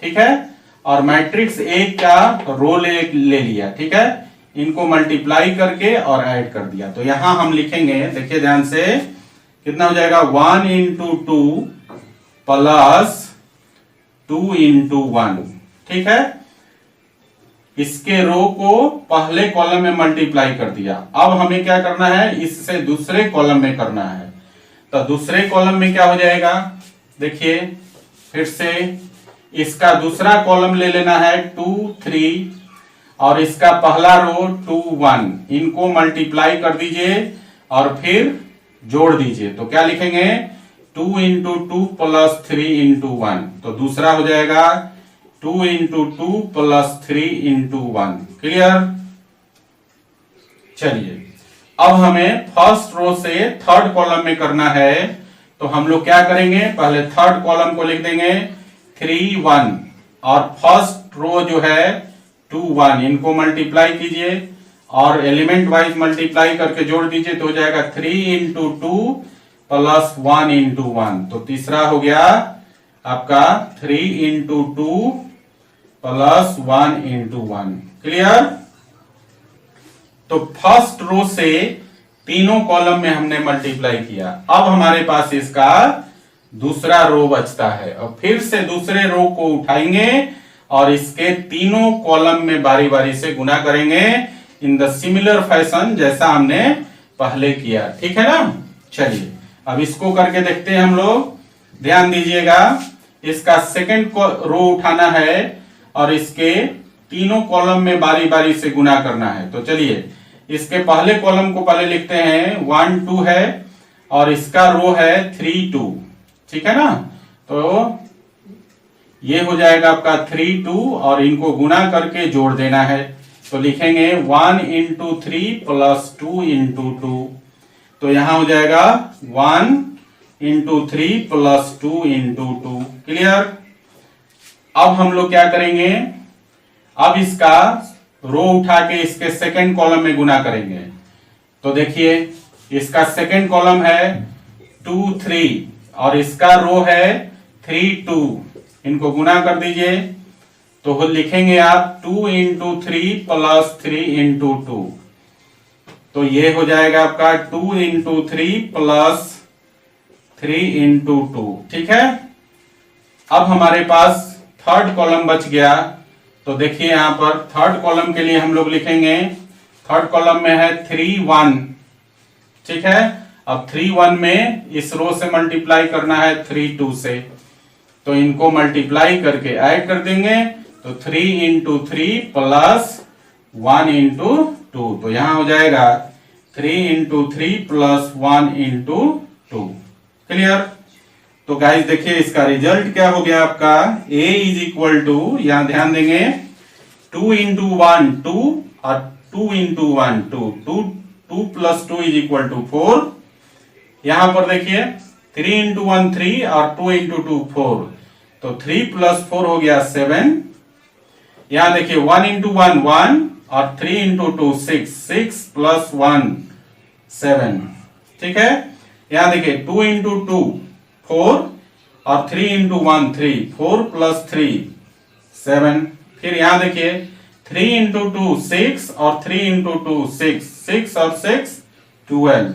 ठीक है, और मैट्रिक्स ए का रो ले लिया, ठीक है, इनको मल्टीप्लाई करके और ऐड कर दिया। तो यहां हम लिखेंगे, देखिए ध्यान से, कितना हो जाएगा 1 इंटू 2 प्लस 2 इंटू 1, ठीक है। इसके रो को पहले कॉलम में मल्टीप्लाई कर दिया। अब हमें क्या करना है, इससे दूसरे कॉलम में करना है। तो दूसरे कॉलम में क्या हो जाएगा, देखिए फिर से इसका दूसरा कॉलम ले लेना है 2 3 और इसका पहला रो 2 1, इनको मल्टीप्लाई कर दीजिए और फिर जोड़ दीजिए। तो क्या लिखेंगे 2 इंटू 2 प्लस 3 इंटू 1। तो दूसरा हो जाएगा 2 इंटू 2 प्लस 3 इंटू 1। क्लियर। चलिए अब हमें फर्स्ट रो से थर्ड कॉलम में करना है। तो हम लोग क्या करेंगे, पहले थर्ड कॉलम को लिख देंगे 3 1 और फर्स्ट रो जो है 2 1, इनको मल्टीप्लाई कीजिए और एलिमेंट वाइज मल्टीप्लाई करके जोड़ दीजिए। तो हो जाएगा 3 इंटू 2 प्लस 1 इंटू 1। तो तीसरा हो गया आपका 3 इंटू 2 प्लस 1 इंटू 1। क्लियर। तो फर्स्ट रो से तीनों कॉलम में हमने मल्टीप्लाई किया। अब हमारे पास इसका दूसरा रो बचता है, और फिर से दूसरे रो को उठाएंगे और इसके तीनों कॉलम में बारी बारी से गुना करेंगे इन द सिमिलर फैशन जैसा हमने पहले किया। ठीक है ना। चलिए अब इसको करके देखते हैं हम लोग। ध्यान दीजिएगा, इसका सेकंड रो उठाना है और इसके तीनों कॉलम में बारी बारी से गुना करना है। तो चलिए इसके पहले कॉलम को पहले लिखते हैं, 1 2 है और इसका रो है 3 2। ठीक है ना। तो ये हो जाएगा आपका 3 2 और इनको गुना करके जोड़ देना है। तो लिखेंगे 1 into 3 प्लस 2 into 2। तो यहां हो जाएगा 1 into 3 प्लस 2 into 2। क्लियर। अब हम लोग क्या करेंगे, अब इसका रो उठा के इसके सेकंड कॉलम में गुना करेंगे। तो देखिए इसका सेकंड कॉलम है 2 3 और इसका रो है 3 2। इनको गुना कर दीजिए। तो लिखेंगे आप 2 into 3 प्लस 3 into 2। तो ये हो जाएगा आपका 2 into 3 प्लस 3 into 2। ठीक है। अब हमारे पास थर्ड कॉलम बच गया। तो देखिए यहां पर थर्ड कॉलम के लिए हम लोग लिखेंगे, थर्ड कॉलम में है 3 1। ठीक है। अब 3 1 में इस रो से मल्टीप्लाई करना है 3 2 से। तो इनको मल्टीप्लाई करके ऐड कर देंगे। तो 3 into 3 प्लस 1 into 2। तो यहां हो जाएगा 3 into 3 प्लस 1 into 2। क्लियर। तो गाइस देखिए इसका रिजल्ट क्या हो गया आपका, a इज इक्वल टू, यहां ध्यान देंगे 2 into 1 2 और 2 into 1 2 2 2 plus 2 is equal to 4। यहां पर देखिए 3 into 1 3 और 2 into 2 4। तो 3 प्लस 4 हो गया 7। यहां देखिए 1 into 1 1 और 3 into 2 6 6 प्लस 1 7। ठीक है। यहां देखिए 2 into 2 4 और 3 into 1 3 4 प्लस 3 7। फिर यहां देखिए 3 into 2 6 और 3 into 2 6 6 और 6 12।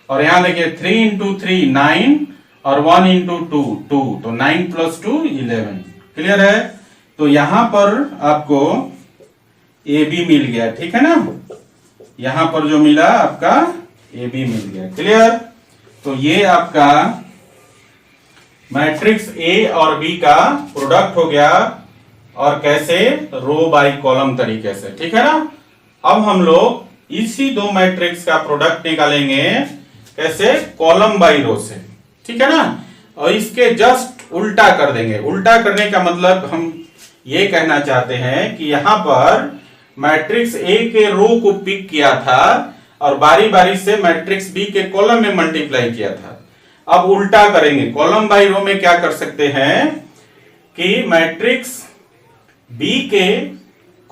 और यहां देखिए 3 into 3 9 और 1 into 2 2। तो 9 प्लस 2 11। क्लियर है। तो यहां पर आपको ए बी मिल गया। ठीक है ना। यहां पर जो मिला आपका ए बी मिल गया। क्लियर। तो ये आपका मैट्रिक्स ए और बी का प्रोडक्ट हो गया, और कैसे, रो बाय कॉलम तरीके से। ठीक है ना। अब हम लोग इसी दो मैट्रिक्स का प्रोडक्ट निकालेंगे कैसे, कॉलम बाय रो से। ठीक है ना। और इसके जस्ट उल्टा कर देंगे। उल्टा करने का मतलब हम ये कहना चाहते हैं कि यहां पर मैट्रिक्स ए के रो को पिक किया था और बारी बारी से मैट्रिक्स बी के कॉलम में मल्टीप्लाई किया था। अब उल्टा करेंगे। कॉलम बाय रो में क्या कर सकते हैं कि मैट्रिक्स बी के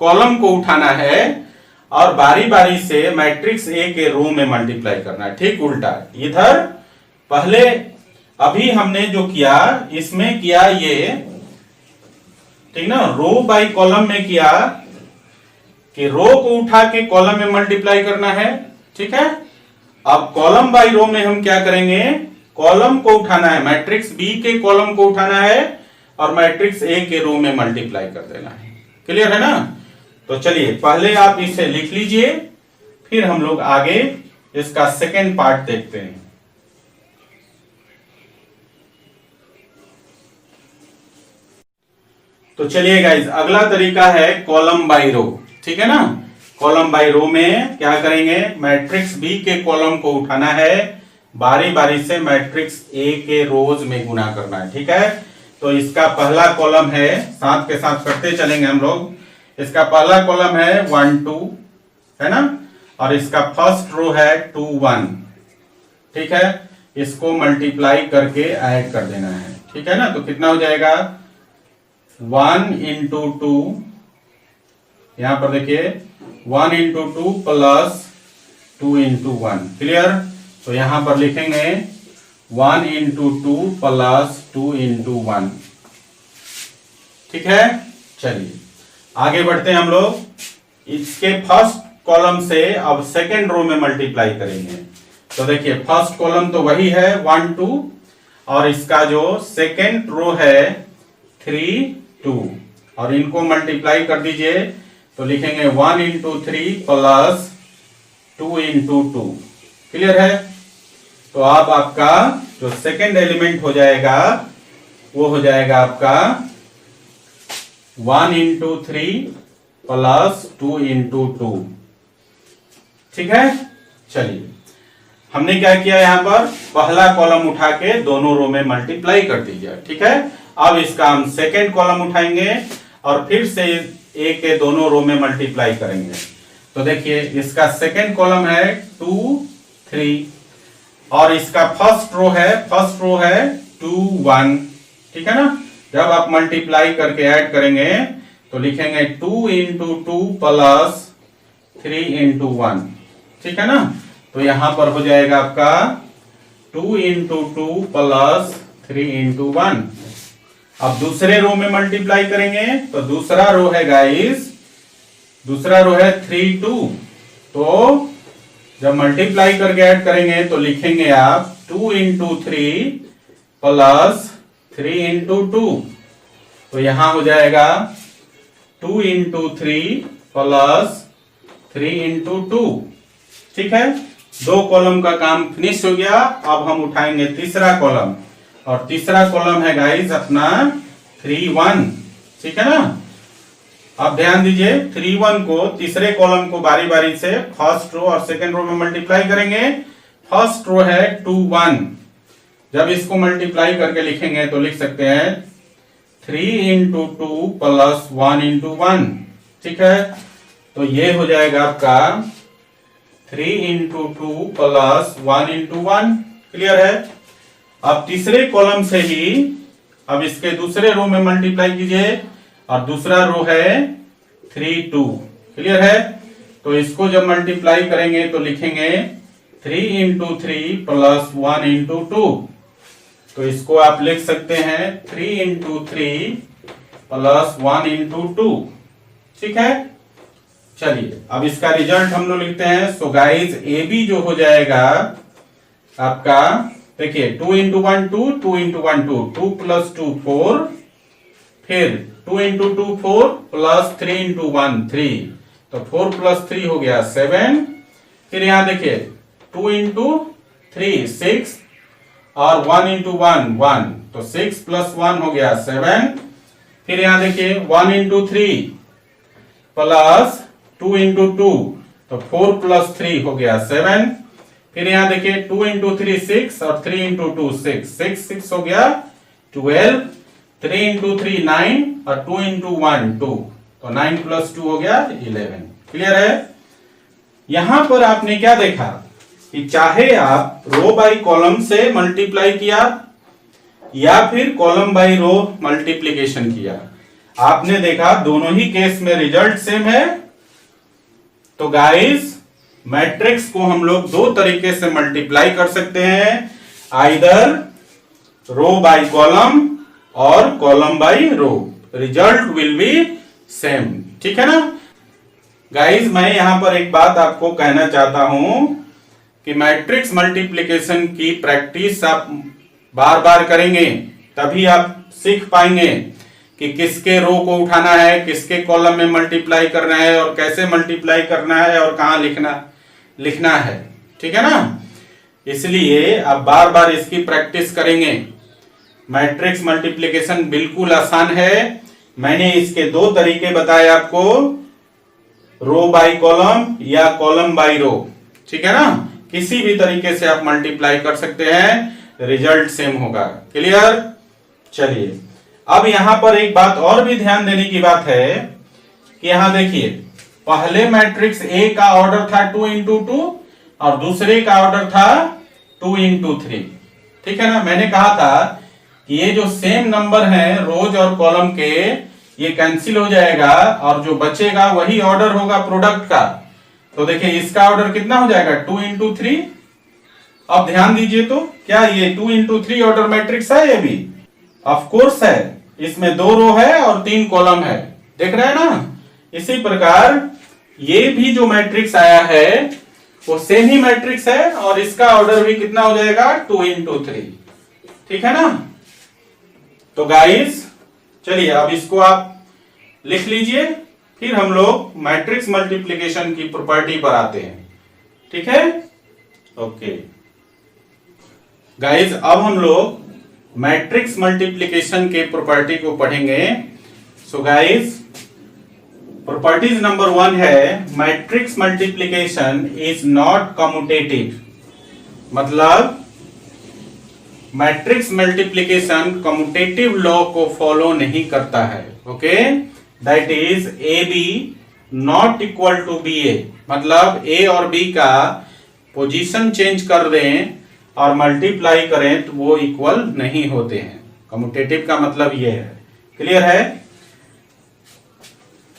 कॉलम को उठाना है और बारी बारी से मैट्रिक्स ए के रो में मल्टीप्लाई करना है। ठीक उल्टा। इधर पहले अभी हमने जो किया इसमें किया ये, ठीक ना, रो बाय कॉलम में किया कि रो को उठा के कॉलम में मल्टीप्लाई करना है। ठीक है। अब कॉलम बाय रो में हम क्या करेंगे, कॉलम को उठाना है, मैट्रिक्स बी के कॉलम को उठाना है और मैट्रिक्स ए के रो में मल्टीप्लाई कर देना है। क्लियर है ना। तो चलिए पहले आप इसे लिख लीजिए, फिर हम लोग आगे इसका सेकेंड पार्ट देखते हैं। तो चलिए गाइज, अगला तरीका है कॉलम बाय रो। ठीक है ना। कॉलम बाय रो में क्या करेंगे, मैट्रिक्स बी के कॉलम को उठाना है, बारी बारी से मैट्रिक्स ए के रोज में गुना करना है। ठीक है। तो इसका पहला कॉलम है, साथ के साथ करते चलेंगे हम लोग। इसका पहला कॉलम है 1 2, है ना, और इसका फर्स्ट रो है 2 1। ठीक है। इसको मल्टीप्लाई करके ऐड कर देना है। ठीक है ना। तो कितना हो जाएगा, 1 into 2, यहां पर देखिए 1 into 2 प्लस 2 into 1। क्लियर। तो यहां पर लिखेंगे 1 into 2 प्लस 2 into 1। ठीक है। चलिए आगे बढ़ते हैं हम लोग। इसके फर्स्ट कॉलम से अब सेकेंड रो में मल्टीप्लाई करेंगे। तो देखिए फर्स्ट कॉलम तो वही है 1 2, और इसका जो सेकेंड रो है 3 2, और इनको मल्टीप्लाई कर दीजिए तो लिखेंगे 1 इंटू 3 प्लस 2 इंटू 2। क्लियर है? तो अब आपका जो सेकेंड एलिमेंट हो जाएगा वो हो जाएगा आपका 1 इंटू 3 प्लस 2 इंटू 2। ठीक है, चलिए हमने क्या किया, यहां पर पहला कॉलम उठा के दोनों रो में मल्टीप्लाई कर दीजिए। ठीक है, अब इसका हम सेकेंड कॉलम उठाएंगे और फिर से ए के दोनों रो में मल्टीप्लाई करेंगे। तो देखिए इसका सेकेंड कॉलम है 2 3, और इसका फर्स्ट रो है 2 1। ठीक है ना, जब आप मल्टीप्लाई करके ऐड करेंगे तो लिखेंगे 2 इंटू 2 प्लस 3 इंटू 1। ठीक है ना, तो यहां पर हो जाएगा आपका 2 इंटू 2 प्लस 3 इंटू 1। अब दूसरे रो में मल्टीप्लाई करेंगे तो दूसरा रो है गाइस, दूसरा रो है 3 2। तो जब मल्टीप्लाई करके ऐड करेंगे तो लिखेंगे आप 2 इंटू 3 प्लस 3 इंटू 2। तो यहां हो जाएगा 2 इंटू 3 प्लस 3 इंटू 2। ठीक है, दो कॉलम का काम फिनिश हो गया। अब हम उठाएंगे तीसरा कॉलम, और तीसरा कॉलम है गाइस अपना 3 1। ठीक है ना, अब ध्यान दीजिए 3 1 को, तीसरे कॉलम को बारी बारी से फर्स्ट रो और सेकंड रो में मल्टीप्लाई करेंगे। फर्स्ट रो है 2 1, जब इसको मल्टीप्लाई करके लिखेंगे तो लिख सकते हैं 3 इंटू 2 प्लस 1 इंटू 1। ठीक है, तो ये हो जाएगा आपका 3 इंटू 2 प्लस 1 इंटू 1। क्लियर है? अब तीसरे कॉलम से ही अब इसके दूसरे रो में मल्टीप्लाई कीजिए, और दूसरा रो है 3 2। क्लियर है? तो इसको जब मल्टीप्लाई करेंगे तो लिखेंगे 3 इंटू 3 प्लस 1 इंटू 2। तो इसको आप लिख सकते हैं 3 इंटू 3 प्लस 1 इंटू 2। ठीक है, चलिए अब इसका रिजल्ट हम लोग लिखते हैं। सो गाइज ए बी जो हो जाएगा आपका, देखिए 2 इंटू 1 2, 2 इंटू 1 2, 2 प्लस 2 4, फिर 2 इंटू 2 4 प्लस 3 इंटू 1 3, तो 4 प्लस 3 हो गया 7। फिर यहां देखिए 2 इंटू 3 6, और 1 इंटू 1 1, तो 6 प्लस 1 हो गया 7। फिर यहां देखिए 1 इंटू 3 प्लस 2 इंटू 2, तो 4 प्लस 3 हो गया 7। फिर यहां देखिए 2 इंटू 3 6, और 3 इंटू 2 6, 6 6 हो गया 12। 3 इंटू 3 9, और 2 इंटू 1 2, तो 9 प्लस 2 हो गया 11। क्लियर है? यहां पर आपने क्या देखा कि चाहे आप रो बाई कॉलम से मल्टीप्लाई किया या फिर कॉलम बाई रो मल्टीप्लीकेशन किया, आपने देखा दोनों ही केस में रिजल्ट सेम है। तो गाइस मैट्रिक्स को हम लोग दो तरीके से मल्टीप्लाई कर सकते हैं, आइदर रो बाई कॉलम और column by rho, result will be same. ठीक है ना गाइस, मैं यहां पर एक बात आपको कहना चाहता हूं कि मैट्रिक्स मल्टीप्लिकेशन की प्रैक्टिस आप बार बार करेंगे तभी आप सीख पाएंगे कि किसके रो को उठाना है, किसके कॉलम में मल्टीप्लाई करना है, और कैसे मल्टीप्लाई करना है, और कहां लिखना है। ठीक है ना, इसलिए आप बार बार इसकी प्रैक्टिस करेंगे। मैट्रिक्स मल्टीप्लिकेशन बिल्कुल आसान है। मैंने इसके दो तरीके बताए आपको, रो बाई कॉलम या कॉलम बाई रो। ठीक है ना, किसी भी तरीके से आप मल्टीप्लाई कर सकते हैं, रिजल्ट सेम होगा। क्लियर? चलिए अब यहां पर एक बात और भी ध्यान देने की बात है कि यहां देखिए पहले मैट्रिक्स ए का ऑर्डर था 2 इंटू 2, और दूसरे का ऑर्डर था 2 इंटू 3। ठीक है ना, मैंने कहा था कि ये जो सेम नंबर है रोज और कॉलम के, ये कैंसिल हो जाएगा और जो बचेगा वही ऑर्डर होगा प्रोडक्ट का। तो देखिए इसका ऑर्डर कितना हो जाएगा 2 इंटू 3। अब ध्यान दीजिए, तो क्या ये 2 इंटू 3 ऑर्डर मैट्रिक्स है? ये भी ऑफ कोर्स है, इसमें 2 रो है और 3 कॉलम है, देख रहे हैं ना। इसी प्रकार ये भी जो मैट्रिक्स आया है वो सेम ही मैट्रिक्स है, और इसका ऑर्डर भी कितना हो जाएगा 2 इंटू 3। ठीक है ना। तो गाइस चलिए अब इसको आप लिख लीजिए, फिर हम लोग मैट्रिक्स मल्टीप्लिकेशन की प्रॉपर्टी पर आते हैं। ठीक है, ओके गाइस, अब हम लोग मैट्रिक्स मल्टीप्लिकेशन के प्रॉपर्टी को पढ़ेंगे। सो गाइस, प्रॉपर्टीज नंबर 1 है matrix multiplication is not commutative. मतलब मैट्रिक्स मल्टीप्लिकेशन कम्यूटेटिव लॉ को फॉलो नहीं करता है। Okay, that is A b not equal to b a. मतलब ए और बी का पोजीशन चेंज कर दें और मल्टीप्लाई करें तो वो इक्वल नहीं होते हैं। कम्यूटेटिव का मतलब ये है। क्लियर है।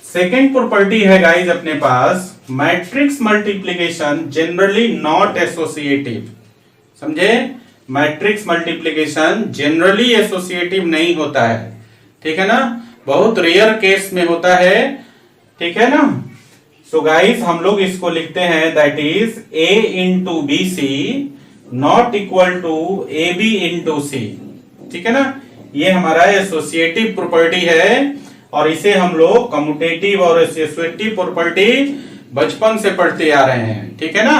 सेकेंड प्रॉपर्टी है गाइज अपने पास, matrix multiplication generally not associative. समझे, मैट्रिक्स मल्टीप्लिकेशन जनरली एसोसिएटिव नहीं होता है। ठीक है ना, बहुत रेयर केस में होता है। ठीक है ना। सो गाइस हम लोग इसको लिखते हैं that is a into b c not equal to a b into c. ठीक है ना, ये हमारा एसोसिएटिव प्रॉपर्टी है और इसे हम लोग कम्यूटेटिव और एसोसिएटिव प्रॉपर्टी बचपन से पढ़ते आ रहे हैं। ठीक है ना।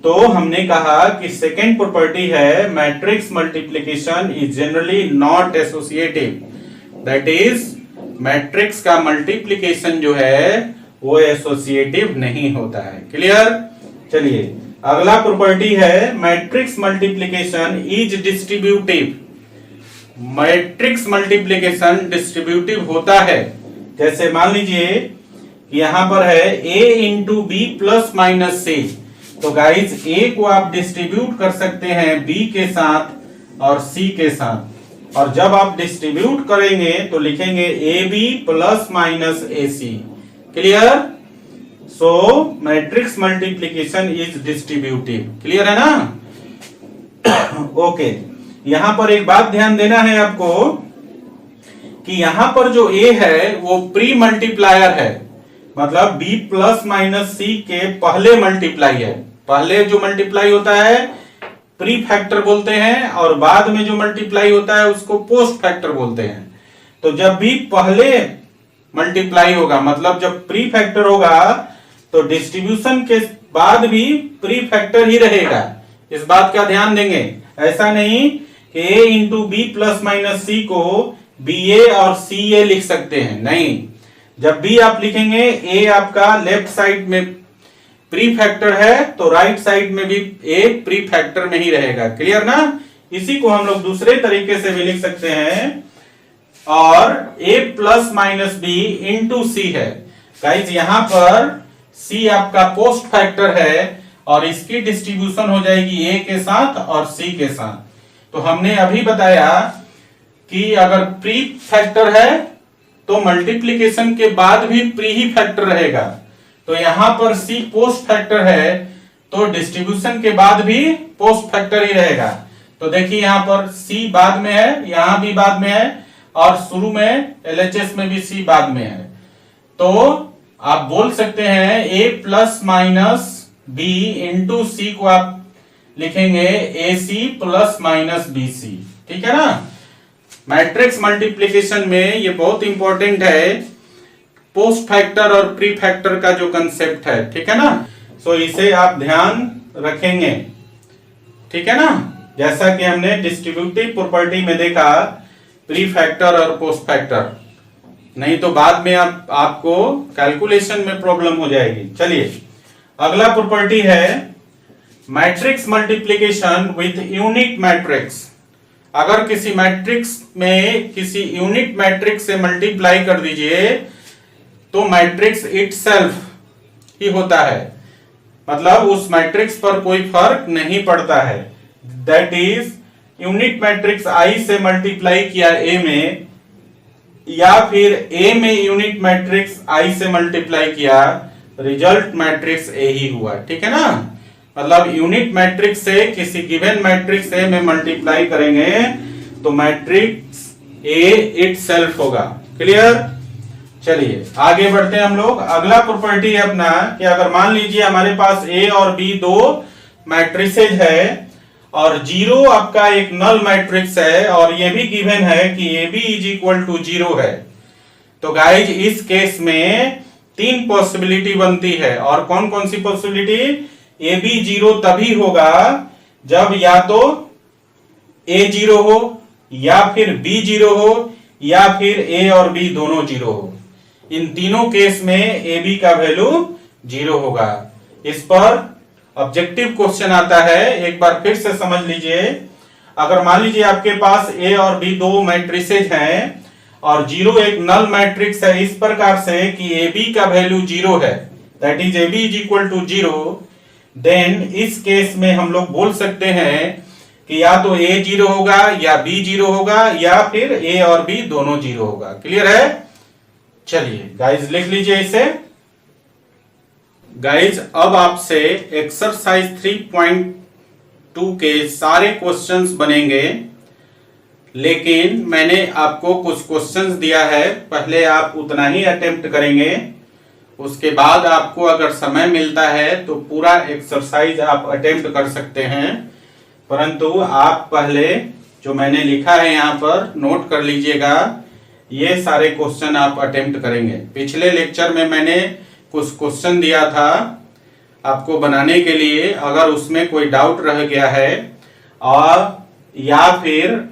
तो हमने कहा कि सेकेंड प्रॉपर्टी है matrix multiplication is generally not associative. That is matrix का मल्टीप्लिकेशन जो है वो एसोसिएटिव नहीं होता है। क्लियर। चलिए अगला प्रॉपर्टी है matrix multiplication is distributive. Matrix multiplication distributive होता है। जैसे मान लीजिए यहां पर है a into b plus minus c. तो गाइज a को आप डिस्ट्रीब्यूट कर सकते हैं b के साथ और c के साथ, और जब आप डिस्ट्रीब्यूट करेंगे तो लिखेंगे ab plus minus ac। Clear. So matrix multiplication is distributive. Clear है ना। ओके, यहां पर एक बात ध्यान देना है आपको कि यहां पर जो a है वो प्री मल्टीप्लायर है। मतलब b प्लस माइनस c के पहले मल्टीप्लाई है। पहले जो मल्टीप्लाई होता है प्री फैक्टर बोलते हैं और बाद में जो मल्टीप्लाई होता है उसको पोस्ट फैक्टर बोलते हैं। तो जब भी पहले मल्टीप्लाई होगा, मतलब जब प्री फैक्टर होगा, तो डिस्ट्रीब्यूशन के बाद भी प्री फैक्टर ही रहेगा। इस बात का ध्यान देंगे। ऐसा नहीं कि a into b plus minus c को बी ए और सी ए लिख सकते हैं। नहीं, जब भी आप लिखेंगे a आपका लेफ्ट साइड में प्री फैक्टर है तो राइट साइड में भी a प्री फैक्टर में ही रहेगा। क्लियर ना। इसी को हम लोग दूसरे तरीके से भी लिख सकते हैं, और a plus minus b into c है। गाइज यहां पर c आपका पोस्ट फैक्टर है और इसकी डिस्ट्रीब्यूशन हो जाएगी a के साथ और c के साथ। तो हमने अभी बताया कि अगर प्री फैक्टर है तो मल्टीप्लिकेशन के बाद भी प्री ही फैक्टर रहेगा। तो यहां पर c पोस्ट फैक्टर है तो डिस्ट्रीब्यूशन के बाद भी पोस्ट फैक्टर ही रहेगा। तो देखिए यहां पर c बाद में है, यहां भी बाद में है, और शुरू में LHS में भी c बाद में है। तो आप बोल सकते हैं a plus minus b into c को आप लिखेंगे ac प्लस माइनस bc। ठीक है ना। मैट्रिक्स मल्टीप्लिकेशन में ये बहुत इंपॉर्टेंट है, पोस्ट फैक्टर और प्री फैक्टर का जो कंसेप्ट है। ठीक है ना। सो इसे आप ध्यान रखेंगे। ठीक है ना। जैसा कि हमने डिस्ट्रीब्यूटिव प्रॉपर्टी में देखा प्री फैक्टर और पोस्ट फैक्टर, नहीं तो बाद में आपको कैलकुलेशन में प्रॉब्लम हो जाएगी। चलिए अगला प्रॉपर्टी है matrix multiplication with unit matrix. अगर किसी मैट्रिक्स में किसी यूनिट मैट्रिक्स से मल्टीप्लाई कर दीजिए तो मैट्रिक्स इटसेल्फ ही होता है। मतलब उस मैट्रिक्स पर कोई फर्क नहीं पड़ता है। दैट इज यूनिट मैट्रिक्स आई से मल्टीप्लाई किया ए में, या फिर ए में यूनिट मैट्रिक्स आई से मल्टीप्लाई किया, रिजल्ट मैट्रिक्स ए ही हुआ। ठीक है ना। मतलब यूनिट मैट्रिक्स से किसी गिवन मैट्रिक्स ए में मल्टीप्लाई करेंगे तो मैट्रिक्स ए इटसेल्फ होगा। क्लियर। चलिए आगे बढ़ते हैं हम लोग। अगला प्रॉपर्टी है अपना कि अगर मान लीजिए हमारे पास ए और बी दो मैट्रिसेज है और 0 आपका एक नल मैट्रिक्स है और ये भी गिवन है कि A B is equal to 0 है। तो गाइज इस केस में 3 पॉसिबिलिटी बनती है। और कौन कौन सी पॉसिबिलिटी? ए बी 0 तभी होगा जब या तो ए 0 हो, या फिर बी 0 हो, या फिर ए और बी दोनों 0 हो। इन तीनों केस में ए बी का वैल्यू 0 होगा। इस पर ऑब्जेक्टिव क्वेश्चन आता है, एक बार फिर से समझ लीजिए। अगर मान लीजिए आपके पास ए और बी दो मैट्रिसेज हैं और 0 एक नल मैट्रिक्स है इस प्रकार से कि ए बी का वैल्यू 0 है, that is A B is equal to 0, then इस केस में हम लोग बोल सकते हैं कि या तो ए 0 होगा या बी 0 होगा या फिर ए और बी दोनों 0 होगा। क्लियर है? चलिए गाइज लिख लीजिए इसे। गाइज अब आपसे एक्सरसाइज 3.2 के सारे क्वेश्चंस बनेंगे, लेकिन मैंने आपको कुछ क्वेश्चंस दिया है, पहले आप उतना ही अटेम्प्ट करेंगे, उसके बाद आपको अगर समय मिलता है तो पूरा एक्सरसाइज आप अटेम्प्ट कर सकते हैं। परंतु आप पहले जो मैंने लिखा है यहाँ पर नोट कर लीजिएगा, ये सारे क्वेश्चन आप अटेम्प्ट करेंगे। पिछले लेक्चर में मैंने कुछ क्वेश्चन दिया था आपको बनाने के लिए, अगर उसमें कोई डाउट रह गया है और या फिर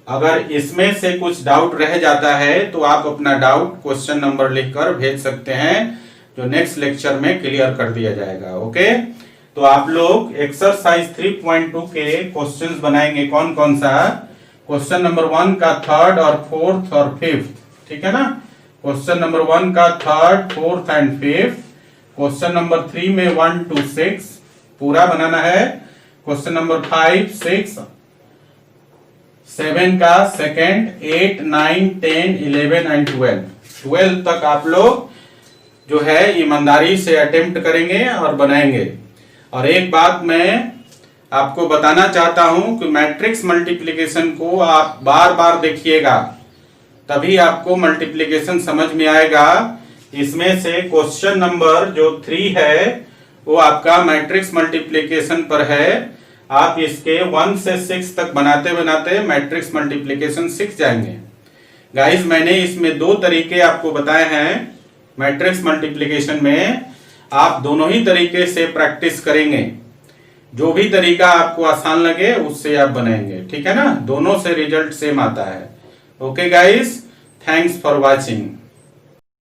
अगर इसमें से कुछ डाउट रह जाता है तो आप अपना डाउट क्वेश्चन नंबर लिखकर भेज सकते हैं, जो नेक्स्ट लेक्चर में क्लियर कर दिया जाएगा। ओके, तो आप लोग एक्सरसाइज 3.2 के क्वेश्चंस बनाएंगे। कौन कौन सा? क्वेश्चन नंबर 1 का 3rd और 4th और 5th, ठीक है ना। क्वेश्चन नंबर 1 का 3rd, 4th and 5th। Question number 3 में 1 to 6 पूरा बनाना है। क्वेश्चन नंबर 5, 6, 7 का 2nd, 8, 9, 10, 11 एंड 12 तक आप लोग जो है ईमानदारी से अटेम्प्ट करेंगे और बनाएंगे। और एक बात मैं आपको बताना चाहता हूं कि मैट्रिक्स मल्टीप्लिकेशन को आप बार बार देखिएगा, तभी आपको मल्टीप्लिकेशन समझ में आएगा। इसमें से क्वेश्चन नंबर जो 3 है वो आपका मैट्रिक्स मल्टीप्लिकेशन पर है। आप इसके 1 से 6 तक बनाते बनाते मैट्रिक्स मल्टीप्लिकेशन सीख जाएंगे। गाइस मैंने इसमें 2 तरीके आपको बताए हैं मैट्रिक्स मल्टीप्लिकेशन में, आप दोनों ही तरीके से प्रैक्टिस करेंगे। जो भी तरीका आपको आसान लगे उससे आप बनाएंगे, ठीक है ना। दोनों से रिजल्ट सेम आता है। Okay guys, thanks for watching.